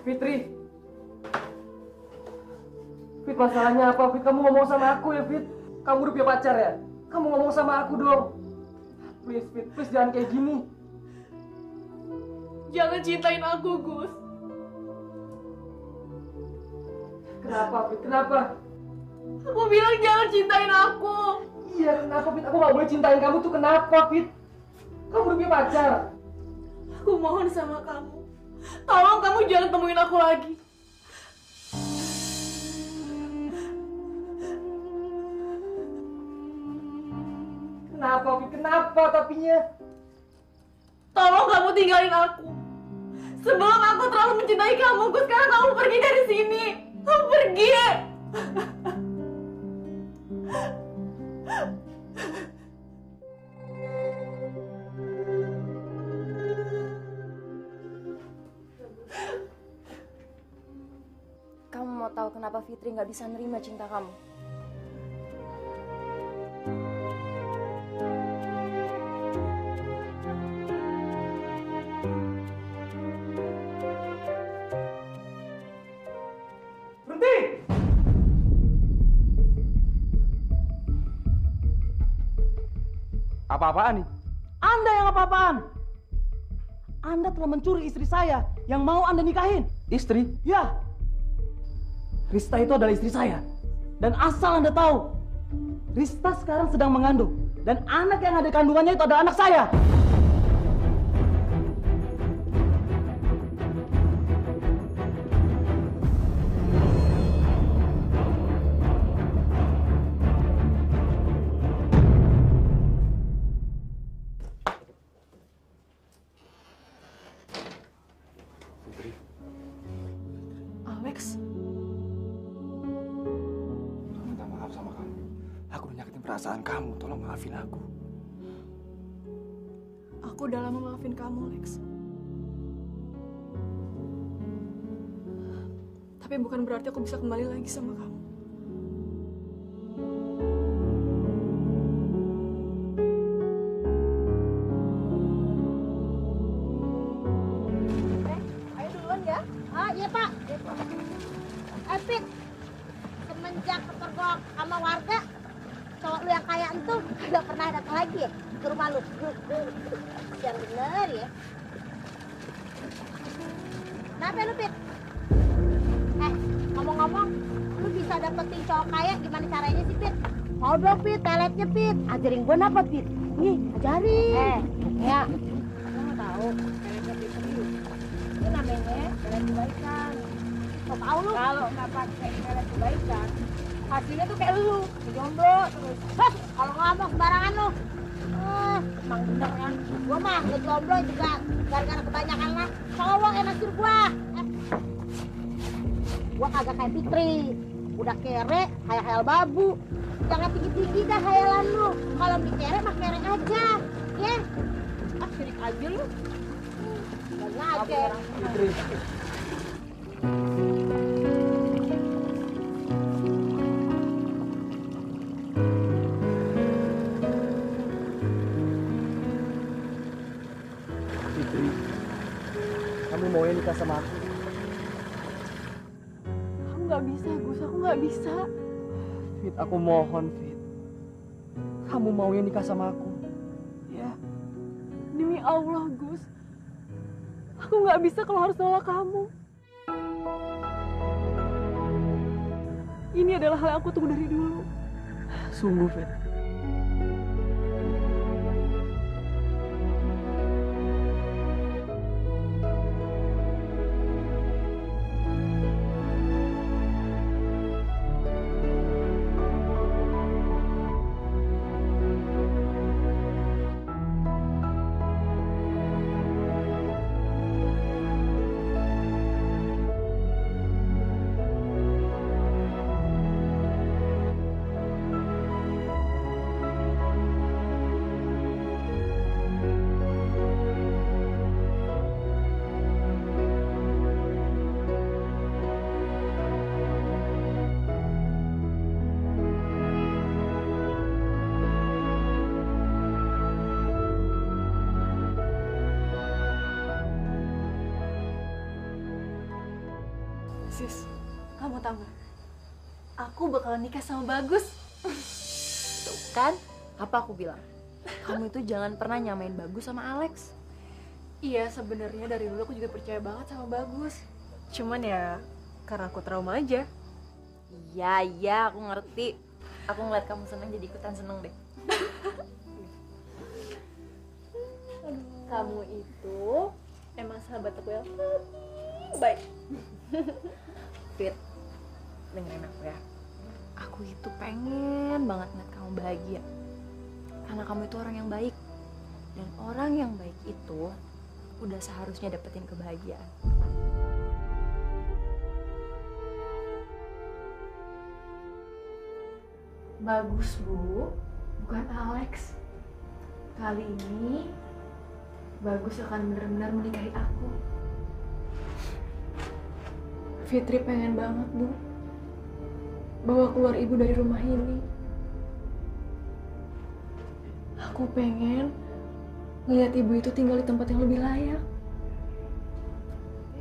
Fitri. Fit, masalahnya apa? Fit, kamu ngomong sama aku ya, Fit. Kamu udah punya pacar ya? Kamu ngomong sama aku dong. Please, Fit, please jangan kayak gini. Jangan cintain aku, Gus. Kenapa, Fit? Kenapa? Aku bilang jangan cintain aku. Iya, kenapa, Fit? Aku gak boleh cintain kamu tuh kenapa, Fit? Kamu udah punya pacar. Aku mohon sama kamu. Tolong kamu jangan temuin aku lagi. Kenapa, Fit? Kenapa tapinya? Tolong kamu tinggalin aku. Sebelum aku terlalu mencintai kamu, Gus, sekarang kamu pergi dari sini. Kamu pergi. Kamu mau tahu kenapa Fitri nggak bisa nerima cinta kamu? Berhenti! Apa-apaan nih? Anda yang apa-apaan? Anda telah mencuri istri saya yang mau Anda nikahin. Istri? Ya. Rista itu adalah istri saya. Dan asal Anda tahu, Rista sekarang sedang mengandung. Dan anak yang ada kandungannya itu adalah anak saya. Alex, Aku minta maaf sama kamu. Aku udah nyakitin perasaan kamu. Tolong maafin aku. aku udah lama maafin kamu, Lex. Tapi bukan berarti aku bisa kembali lagi sama kamu. Ayo duluan ya. Ah, iya Pak. Pit, semenjak kepergok sama warga, cowok lu yang kaya itu nggak pernah datang lagi ya ke rumah lu. Yang bener ya. Kenapa lu, Pit? Ngomong-ngomong, lu bisa dapetin cowok kaya gimana caranya sih, Pit? Mau dong, Pit, peletnya, Pit. Ajarin gua apa, Pit? Nih, ajarin. Ya. Lu mau tahu peletnya Pit serius? Itu namanya pelet kebaikan. Kau tahu lu? Kalau nggak pakai pelet kebaikan, hasilnya tuh kayak lu, jomblo terus. Hah, kalau ngomong sembarangan lu. Emang bener kan? Gua mah jomblo juga gara-gara kebanyakan lah cowok yang naksir gua. Gua kagak kayak Fitri, udah kere kayak khayal babu. Jangan tinggi-tinggi dah khayalan lu. Kalau dikere mah kere aja, ya. Ah, sirik aja lu. Gak aja. Fitri. Fitri, kamu mau nikah sama aku? Aku nggak bisa, Gus. Aku nggak bisa. Fit, aku mohon, Fit. Kamu mau nikah sama aku? Ya, demi Allah, Gus. Aku nggak bisa kalau harus nolak kamu. Ini adalah hal yang aku tunggu dari dulu. Sungguh, Fit. tahu nggak? Aku bakalan nikah sama Bagus. Tuh kan, apa aku bilang? Kamu itu jangan pernah nyamain Bagus sama Alex. Iya, sebenarnya dari dulu aku juga percaya banget sama Bagus. Cuman ya karena aku trauma aja. Iya, aku ngerti. Aku ngeliat kamu seneng jadi ikutan seneng deh. Kamu itu emang sahabat aku yang baik. Fit, dengerin aku ya. Aku itu pengen banget ngeliat kamu bahagia. Karena kamu itu orang yang baik. Dan orang yang baik itu udah seharusnya dapetin kebahagiaan. Bagus, Bu. Bukan Alex. Kali ini Bagus akan benar-benar menikahi aku. Fitri pengen banget, Bu, bawa keluar ibu dari rumah ini. Aku pengen ngeliat ibu itu tinggal di tempat yang lebih layak.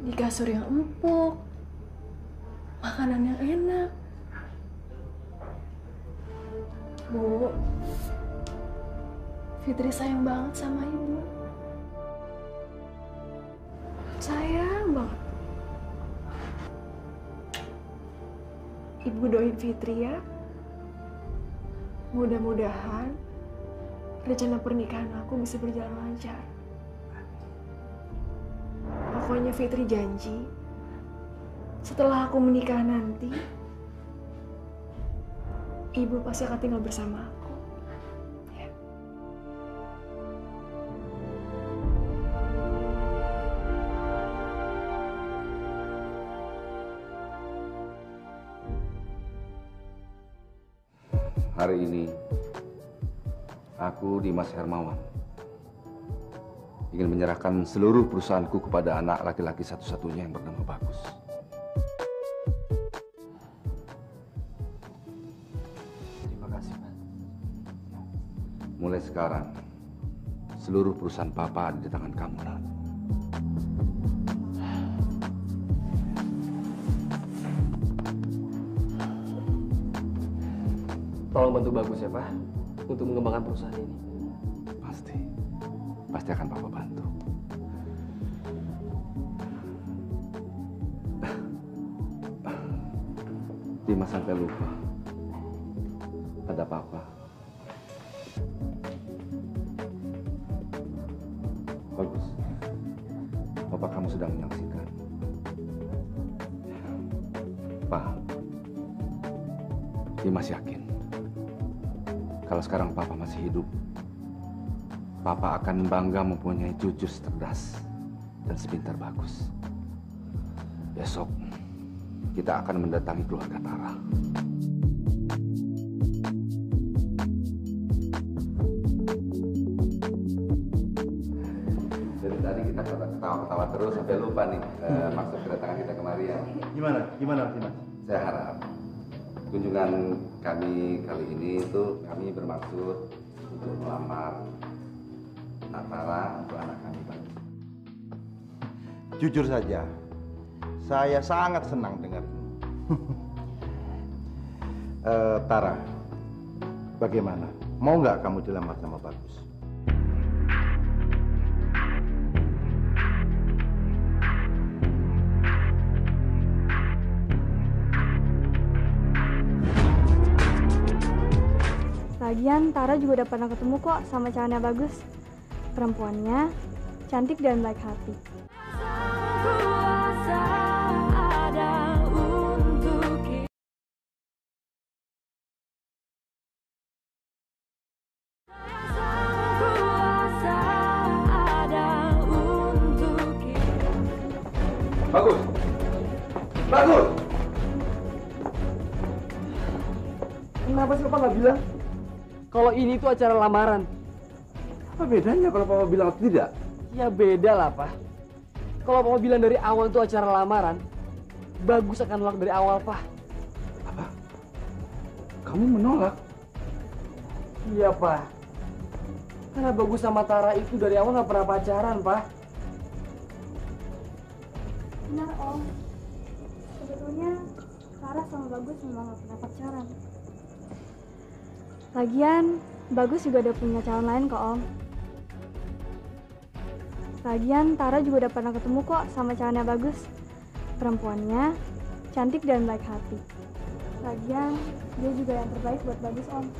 Di kasur yang empuk, makanan yang enak. Bu, Fitri sayang banget sama ibu. Sayang banget. Ibu doain Fitri ya. Mudah-mudahan rencana pernikahan aku bisa berjalan lancar. Pokoknya Fitri janji, setelah aku menikah nanti, ibu pasti akan tinggal bersama aku. Ya. Hari ini, aku Dimas Hermawan ingin menyerahkan seluruh perusahaanku kepada anak laki-laki satu-satunya yang bernama Bagus. Terima kasih, Pak. Mulai sekarang, seluruh perusahaan Papa ada di tangan kamu, Nak. Tolong bantu Bagus ya, Pak, untuk mengembangkan perusahaan ini. Pasti akan Papa bantu. Dimas sampai lupa. Ada Papa. Bagus. Papa kamu sedang menyaksikan. Pak, Dimas yakin kalau sekarang Papa masih hidup, Papa akan bangga mempunyai cucu cerdas dan sepintar Bagus. Besok kita akan mendatangi keluarga Tara. Dari tadi kita ketawa-ketawa terus sampai lupa nih maksud kedatangan kita kemari ya. Gimana, Dimas? Saya harap kunjungan kami kali ini itu kami bermaksud untuk melamar Tara untuk anak kami, Pak. Jujur saja, saya sangat senang dengar ini. Tara, bagaimana? Mau nggak kamu dilamar sama Bagus? Lagian Tara juga udah pernah ketemu kok sama calonnya Bagus. Perempuannya cantik dan baik hati. Kuasa ada untuk kita. Kuasa ada untuk kita. Bagus! Bagus! Kenapa sih Papa nggak bilang kalau ini tuh acara lamaran? Apa bedanya kalau Papa bilang tidak? Ya beda lah, Pak. Kalau Papa bilang dari awal itu acara lamaran, Bagus akan nolak dari awal, Pak. Apa? Kamu menolak? Iya, Pak. Karena Bagus sama Tara itu dari awal nggak pernah pacaran, Pak. Benar Om. Sebetulnya Tara sama Bagus memang gak pernah pacaran. Lagian, Bagus juga udah punya calon lain kok, Om. Lagian, Tara juga udah pernah ketemu kok sama calonnya Bagus. Perempuannya cantik dan baik hati. Lagian, dia juga yang terbaik buat Bagus, Om.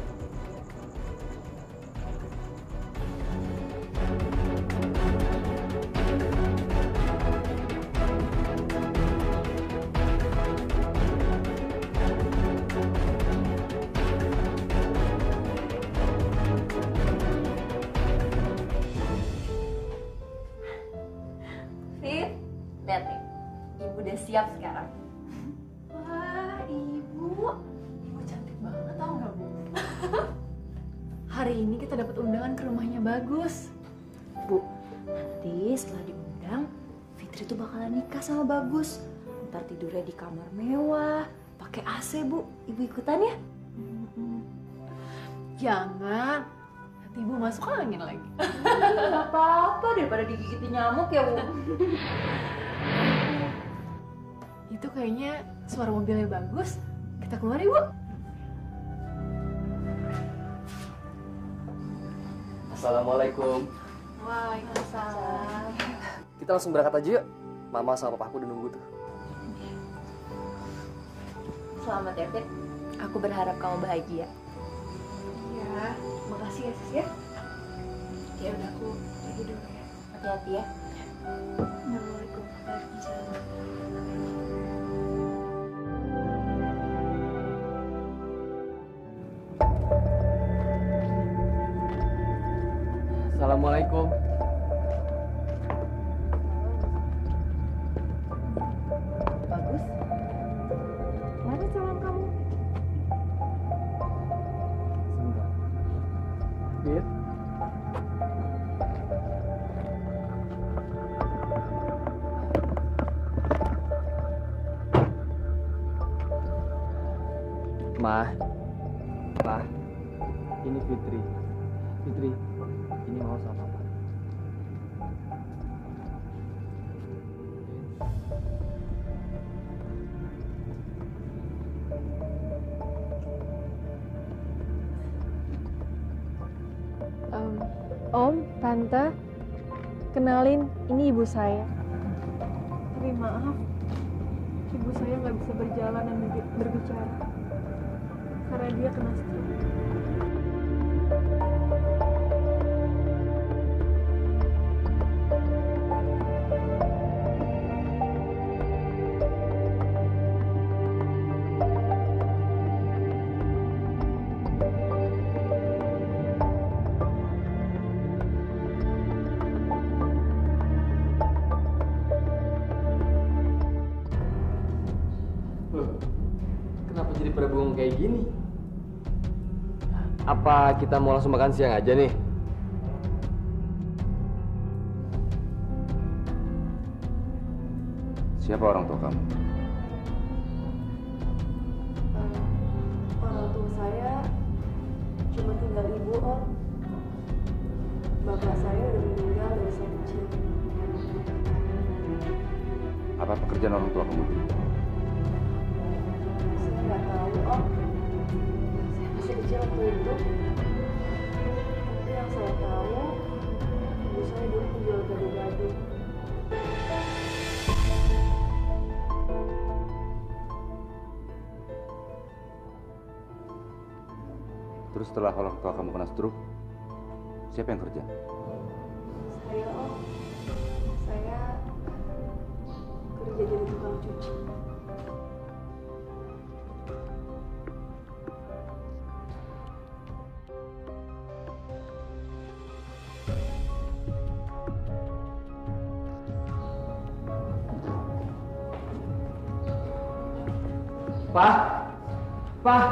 Fit, lihat nih, ibu udah siap sekarang. Wah, ibu cantik banget tau nggak bu? Hari ini kita dapat undangan ke rumahnya Bagus. Bu, nanti setelah diundang, Fitri tuh bakalan nikah sama Bagus. Ntar tidurnya di kamar mewah, pakai AC bu. Ibu ikutan ya? Jangan, nanti ibu masuk angin lagi. Gak apa-apa daripada digigitin nyamuk ya bu. Itu kayaknya suara mobilnya Bagus. Kita keluar ibu. Assalamualaikum. Waalaikumsalam. Kita langsung berangkat aja yuk. Mama sama papaku udah nunggu tuh. Selamat ya Fit. Aku berharap kamu bahagia. Ya, makasih ya sis ya. Ya udah aku pergi dulu ya. Hati-hati ya. Assalamualaikum. Waalaikumsalam. Assalamualaikum. Bagus. Mana calon kamu? Fit. Ma, ini Fitri. Fitri, ini mau sama Papa. Om, Tante, kenalin, ini ibu saya. Tapi maaf, ibu saya nggak bisa berjalan dan berbicara karena dia kena stroke. Kenapa jadi pada bengong kayak gini? Apa kita mau langsung makan siang aja nih? Siapa orang tua kamu? Orang tua saya cuma tinggal ibu, Om. Bapak saya udah meninggal dari saya kecil. Apa pekerjaan orang tua kamu dulu? Saya nggak tahu, Om. Saya masih kecil waktu itu. Tapi yang saya tahu, ibu saya dulu penjual gado-gado. Terus setelah orang tua kamu kena stroke, siapa yang kerja? Saya, Om. Saya kerja jadi tukang cuci. Pak, Pak,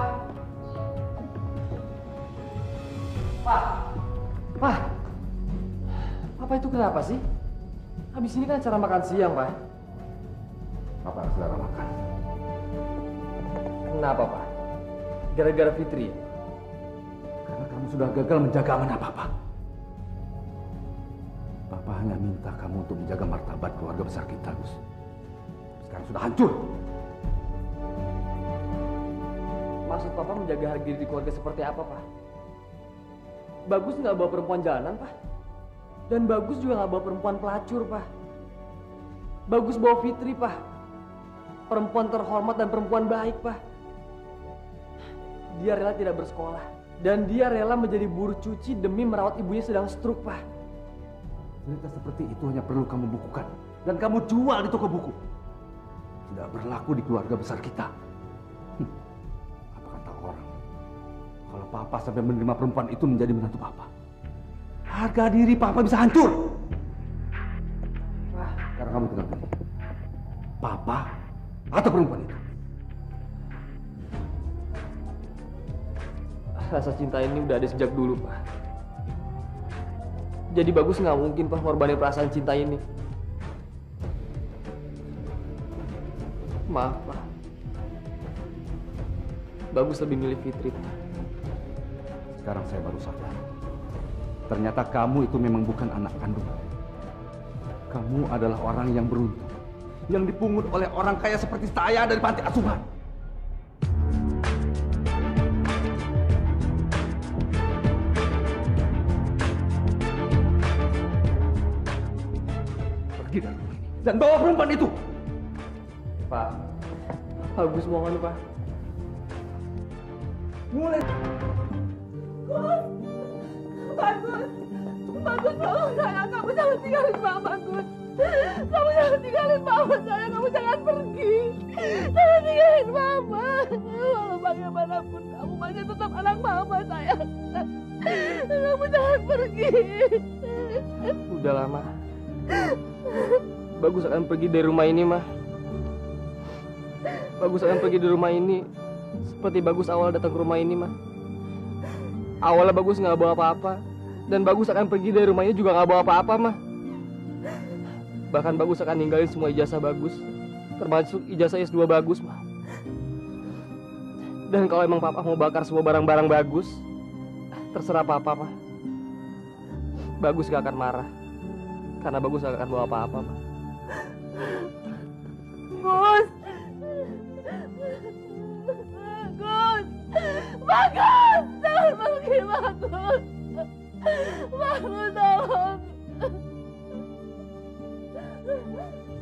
Papa itu kenapa sih? Habis ini kan acara makan siang, Pak. Papa harus selera makan. Kenapa, Pak? Gara-gara Fitri? Karena kamu sudah gagal menjaga amanah Papa. Papa hanya minta kamu untuk menjaga martabat keluarga besar kita, Gus. Sekarang sudah hancur. Maksud papa menjaga harga diri keluarga seperti apa, Pak? Bagus nggak bawa perempuan jalanan, Pak. Dan Bagus juga nggak bawa perempuan pelacur, Pak. Bagus bawa Fitri, Pak. Perempuan terhormat dan perempuan baik, Pak. Dia rela tidak bersekolah. Dan dia rela menjadi buruh cuci demi merawat ibunya sedang stroke, Pak. Cerita seperti itu hanya perlu kamu bukukan. Dan kamu jual di toko buku. Tidak berlaku di keluarga besar kita. Apa kata orang? Kalau papa sampai menerima perempuan itu menjadi menantu papa, harga diri papa bisa hancur. Wah. Sekarang kamu tinggal pilih. Papa atau perempuan itu. Rasa cinta ini udah ada sejak dulu, Pak. Jadi Bagus nggak mungkin, Pak, ngorbanin perasaan cinta ini. Maaf, Pak. Bagus lebih milih Fitri, Pak. Sekarang saya baru sadar. Ternyata kamu itu memang bukan anak kandung. Kamu adalah orang yang beruntung. Yang dipungut oleh orang kaya seperti saya dari panti asuhan. Pergi dari rumah ini. Dan bawa perempuan itu. Pak, Bagus mohon, Pak. Mulai. Bagus, Bagus tolong sayang, kamu jangan tinggalin Mama, Bagus. Kamu jangan tinggalin Mama, sayang, kamu jangan pergi. Jangan tinggalin Mama. Walau bagaimanapun kamu masih tetap anak Mama, sayang. Kamu jangan pergi. Udah lama. Bagus akan pergi dari rumah ini, Mah. Bagus akan pergi dari rumah ini seperti Bagus awal datang ke rumah ini, Mah. Awalnya Bagus nggak bawa apa-apa, dan Bagus akan pergi dari rumah ini juga nggak bawa apa-apa, Mah. Bahkan Bagus akan ninggalin semua ijazah Bagus, termasuk ijazah S2 Bagus, Mah. Dan kalau emang Papa mau bakar semua barang-barang Bagus, terserah Papa, Mah. Bagus gak akan marah, karena Bagus gak akan bawa apa-apa, Mah. Gus! Bagus! Bagus! Jangan pergi, Bagus! Bagus, tolong!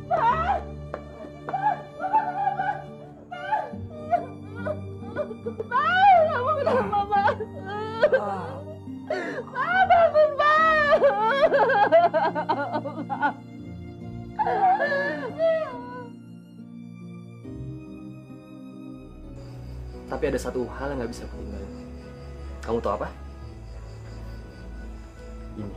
Bang! Bang! Kamu kenapa, Bang? Bang, bangun, Bang! Tapi ada satu hal yang nggak bisa aku tinggalin. Kamu tahu apa? Ini.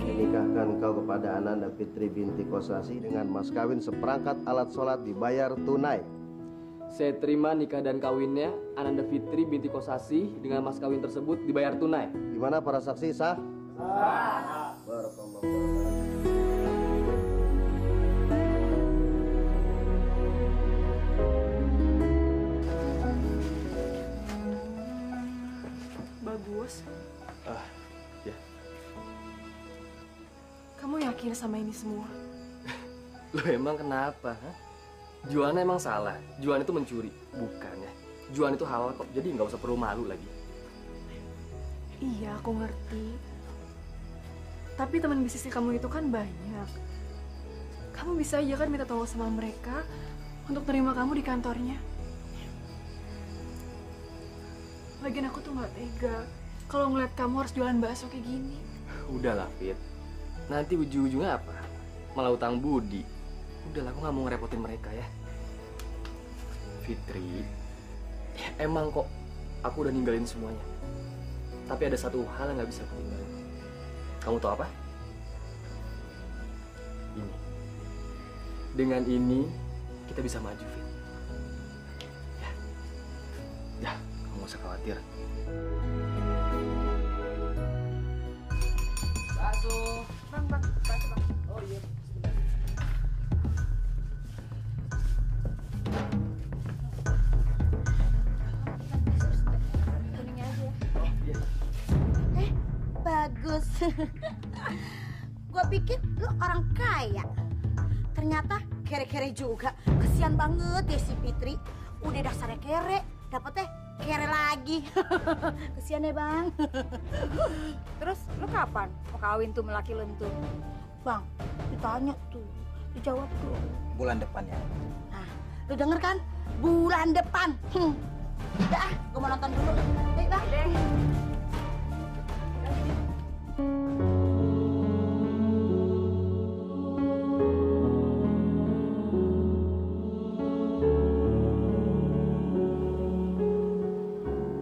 Menikahkan kau kepada Ananda Fitri binti Kosasi dengan mas kawin seperangkat alat sholat dibayar tunai. Saya terima nikah dan kawinnya Ananda Fitri binti Kosasi dengan mas kawin tersebut dibayar tunai. Gimana para saksi sah? Sah. Barakallahu. Bagus. Ya. Kamu yakin sama ini semua? Lo emang kenapa? Ha? Jualan emang salah. Jualan itu mencuri, bukan ya? Jualan itu halal kok. Jadi nggak usah perlu malu lagi. Iya, aku ngerti. Tapi teman bisnisnya kamu itu kan banyak. Kamu bisa aja kan minta tolong sama mereka untuk terima kamu di kantornya. Lagian aku tuh nggak tega kalau ngeliat kamu harus jualan bakso kayak gini. Udahlah, Fit. Nanti ujung-ujungnya apa? Malah utang budi. Udahlah, aku nggak mau ngerepotin mereka ya. Fitri, emang kok aku udah ninggalin semuanya. Tapi ada satu hal yang nggak bisa aku tinggalin. Kamu tahu apa? Ini. Dengan ini kita bisa maju, Fit. Ya, ya, kamu nggak usah khawatir. Bakso. Bang, bakso bang. Oh iya. Kuningnya aja Bagus. Gua pikir lu orang kaya. Ternyata kere-kere juga. Kesian banget ya si Fitri. Udah dasarnya kere, dapetnya kere lagi. Kesian ya Bang. Terus lu kapan mau kawin tuh melaki lu tuh? Bang, ditanya tuh, dijawab tuh. Bulan depan ya. Nah, lu denger kan? Bulan depan. Udah, gue mau nonton dulu. Bang.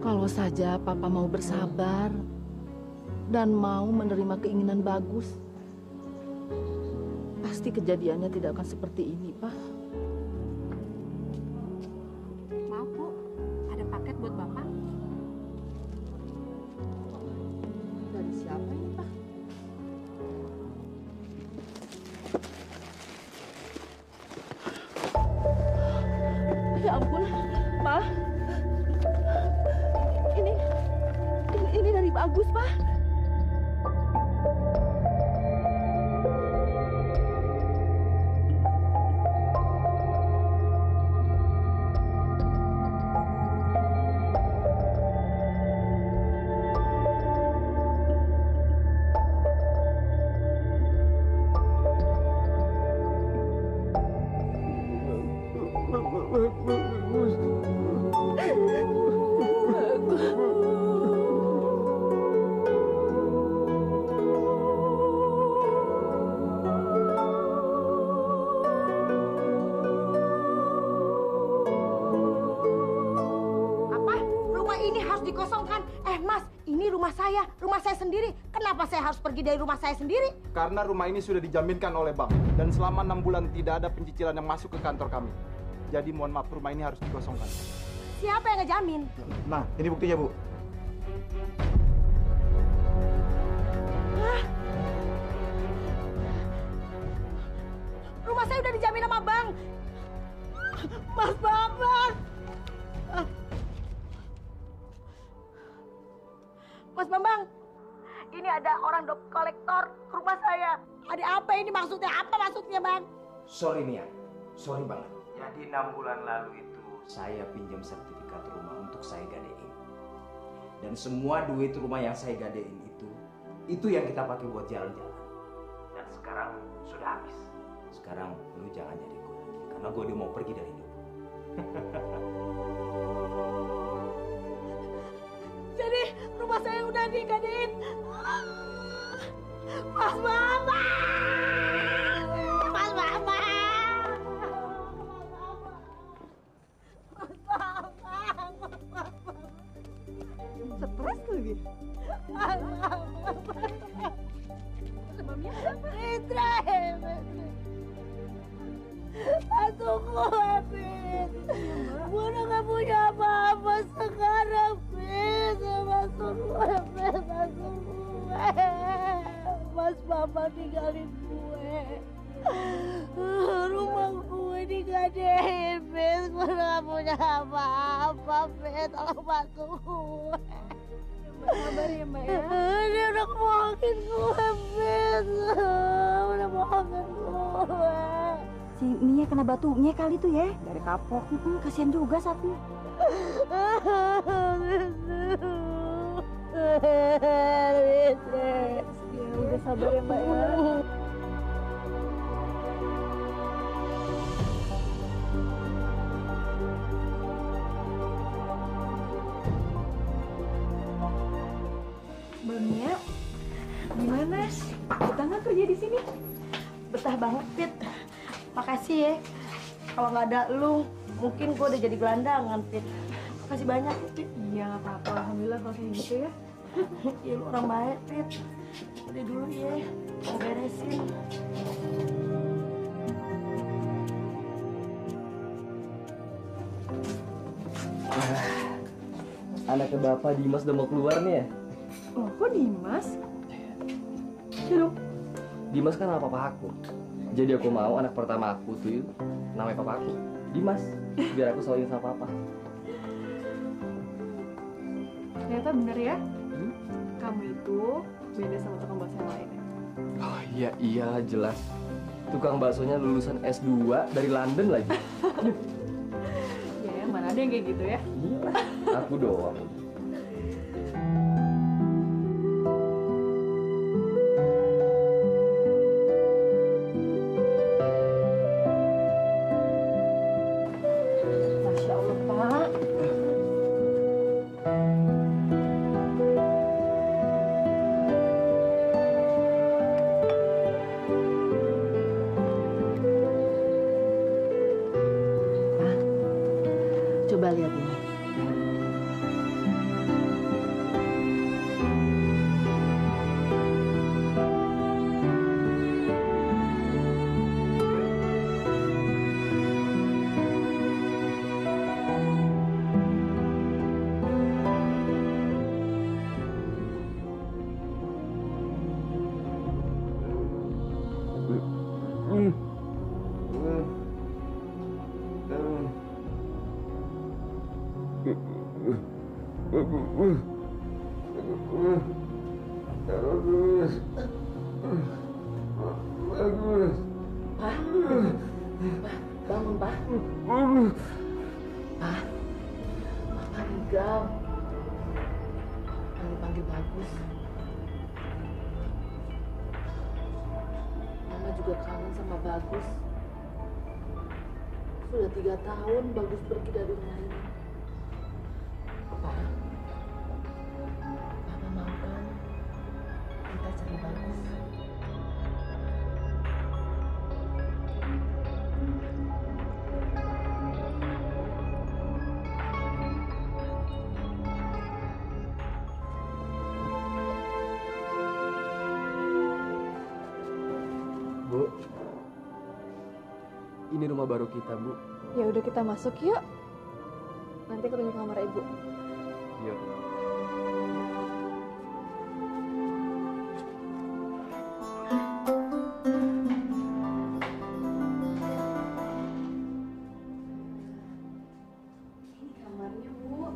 Kalau saja Papa mau bersabar dan mau menerima keinginan Bagus, pasti kejadiannya tidak akan seperti ini, Pak. Maaf Bu, ada paket buat Bapak. Dari siapa ini, Pak? Ya ampun, Pak. Ini dari Bagus, Pak. Dikosongkan. Mas, ini rumah saya sendiri. Kenapa saya harus pergi dari rumah saya sendiri? Karena rumah ini sudah dijaminkan oleh bank dan selama 6 bulan tidak ada pencicilan yang masuk ke kantor kami. Jadi mohon maaf, rumah ini harus dikosongkan. Siapa yang ngejamin? Nah, ini buktinya, Bu. Hah? Rumah saya udah dijamin sama bank. Mas Bambang. Mas Bambang, ini ada orang dop kolektor ke rumah saya. Ada apa ini maksudnya? Apa maksudnya, Bang? Sorry Mia, sorry banget. Jadi 6 bulan lalu itu saya pinjam sertifikat rumah untuk saya gadein. Dan semua duit rumah yang saya gadein itu yang kita pakai buat jalan-jalan. Dan sekarang sudah habis. Sekarang lu jangan jadi gue lagi, karena gue udah mau pergi dari hidup. Jadi rumah saya udah digadein. Mas Bambang! Mas Bambang! Mas Bambang! Stres lagi. Mas Bambang! Mami ada apa? Fitra! Atuku, Fit! Gue udah gak punya apa-apa sekarang, Fit! Masuk gue, Fit! Masuk gue! Mas Bambang tinggalin gue! Rumah gue digadein, Fit! Gue udah gak punya apa-apa, Fit! Tolong bantu gue! Sabar ya, Mbak ya. Dia udah bohongin gue, Fit! Udah bohongin gue! Si Mia kena batunya kali tuh ya, dari kapok. Kasihan juga sapi. Ya udah sabar ya, Mbak ya. Mbak Mia, gimana? Betah nggak kerja di sini? Betah banget, Fit. Makasih ya. Kalau nggak ada lu, mungkin gue udah jadi gelandangan, Fit. Makasih banyak, Fit. Iya, nggak apa-apa. Alhamdulillah kalau kayak gitu ya. Iya, lu orang baik, Fit. Udah dulu ya, mau beresin. Anaknya Bapak Dimas udah mau keluar nih ya? Oh, kok Dimas? Duduk. Dimas kan anak papa aku. Jadi aku mau anak pertama aku tuh namanya papa aku, Dimas. Biar aku selalu ingat sama papa. Ternyata bener ya? kamu itu beda sama tukang bakso yang lainnya. Oh iya, iyalah jelas. Tukang baksonya lulusan S2 dari London lagi. Ya, mana ada yang kayak gitu ya? Iya, aku doang. Masya Allah, Pak. Coba lihat ini. Bangun, Pak. Pak, Bapak Rigam. Panggil Bagus. Mama juga kangen sama Bagus. Sudah 3 tahun Bagus pergi dari rumah ini. Pak, Papa mau kan kita cari Bagus. Bu, ini rumah baru kita, Bu. Ya udah kita masuk yuk. Nanti aku tunjuk kamar ibu. Yuk. Ini kamarnya, Bu.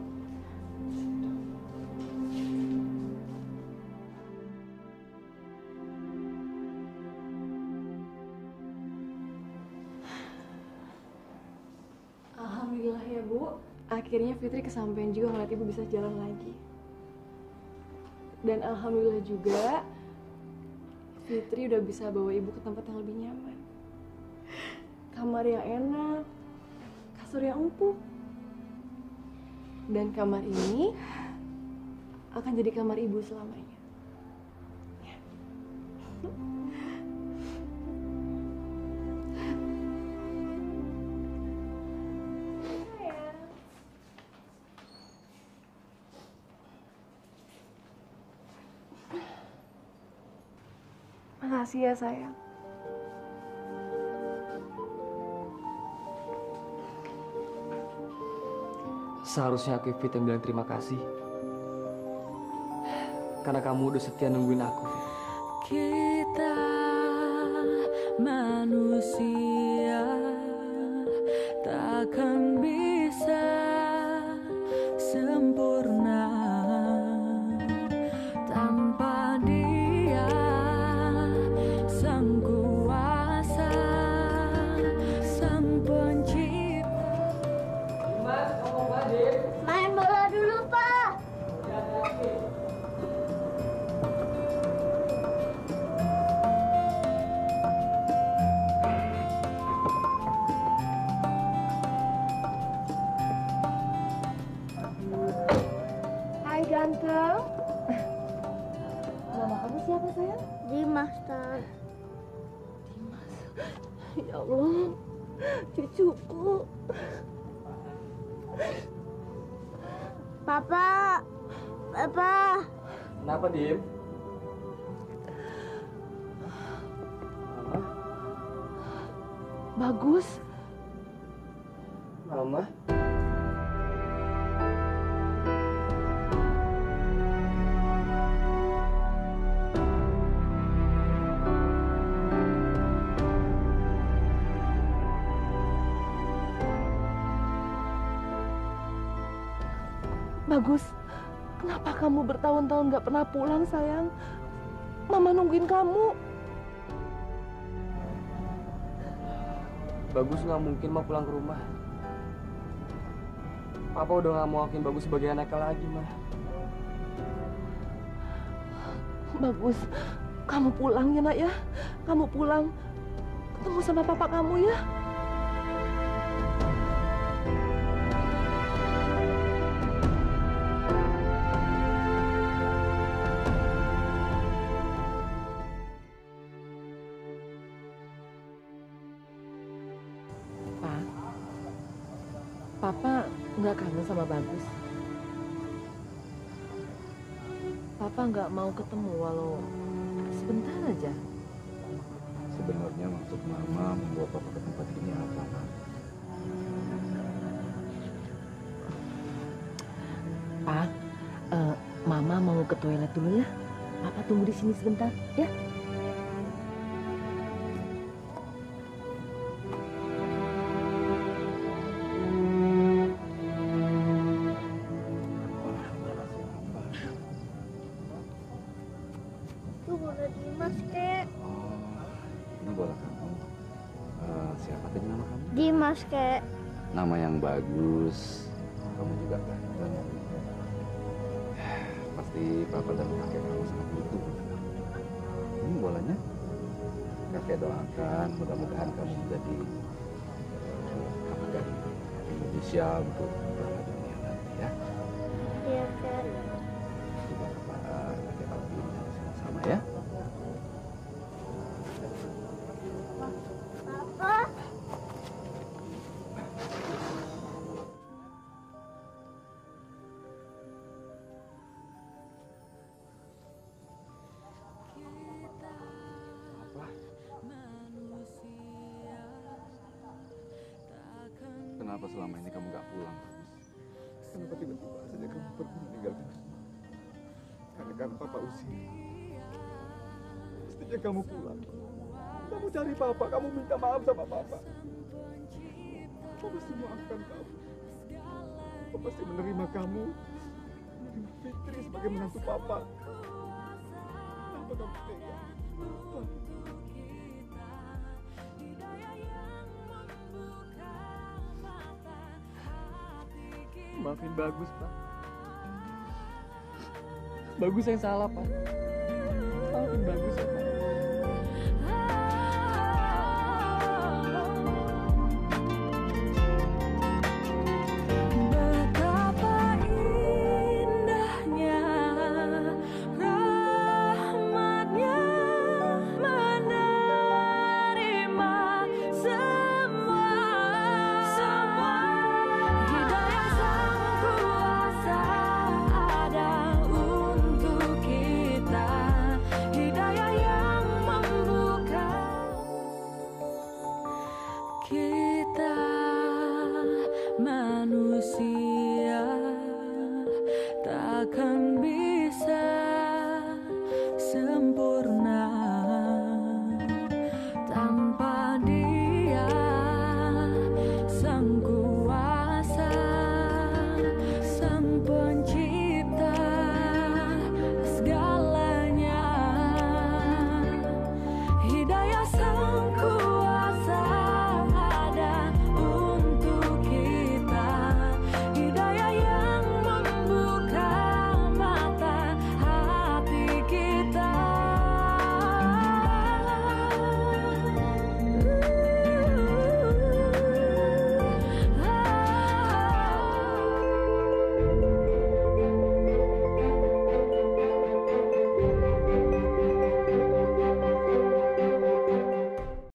Alhamdulillah ya, Bu. Akhirnya Fitri kesampaian juga ngeliat ibu bisa jalan lagi. Dan alhamdulillah juga Fitri udah bisa bawa ibu ke tempat yang lebih nyaman. Kamar yang enak, kasur yang empuk. Dan kamar ini akan jadi kamar ibu selamanya. Makasih ya, sayang. Seharusnya aku Fit yang bilang terima kasih. Karena kamu udah setia nungguin aku, Fit. Kita manusia takkan bisa sempurna tanpa Dia Sang Kuasa, Sang Pencipta. Mas, ngomong Badim. Main bola dulu, Pak. Hai ganteng. Nama kamu siapa sayang? Dimas, Tan. Ya Allah, cucuku. Papa. Papa. Kenapa, Dim? Bagus. Mama? Bagus. Kenapa kamu bertahun-tahun nggak pernah pulang, sayang? Mama nungguin kamu. Bagus nggak mungkin mau pulang ke rumah. Papa udah nggak mau akuin Bagus sebagai anaknya lagi, Ma. Bagus, kamu pulang ya nak ya. Kamu pulang, ketemu sama papa kamu ya. Pak, Papa nggak kangen sama Bagus. Papa nggak mau ketemu walau sebentar aja. Sebenarnya maksud Mama membawa Papa ke tempat ini apa, Ma? Pak, Mama mau ke toilet dulu ya. Papa tunggu di sini sebentar, ya. Tuh bola Dimas, Kek. Ini bola kamu. Siapa tadi nama kamu? Dimas, Kek. Nama yang bagus. Kamu juga ganteng. Pasti Papa dan kakek kamu sangat butuh. Ini bolanya. Kakek doakan mudah-mudahan kamu menjadi anak dari Indonesia untuk bernama dunia nanti ya. Iya, Kek. Juga Papa kakek Alvin sama-sama ya. Papa. Kenapa selama ini kamu gak pulang? Kenapa tiba-tiba saja kamu pergi meninggalkan? Karena kan Papa usir. Mestinya kamu pulang. Kamu cari Papa, kamu minta maaf sama Papa. Papa pasti maafkan kamu. Papa pasti menerima kamu, menerima Fitri sebagai menantu Papa. Kenapa kamu tega? Papa. Maafin Bagus, Pak. Bagus yang salah, Pak. Maafin Bagus ya, Pak.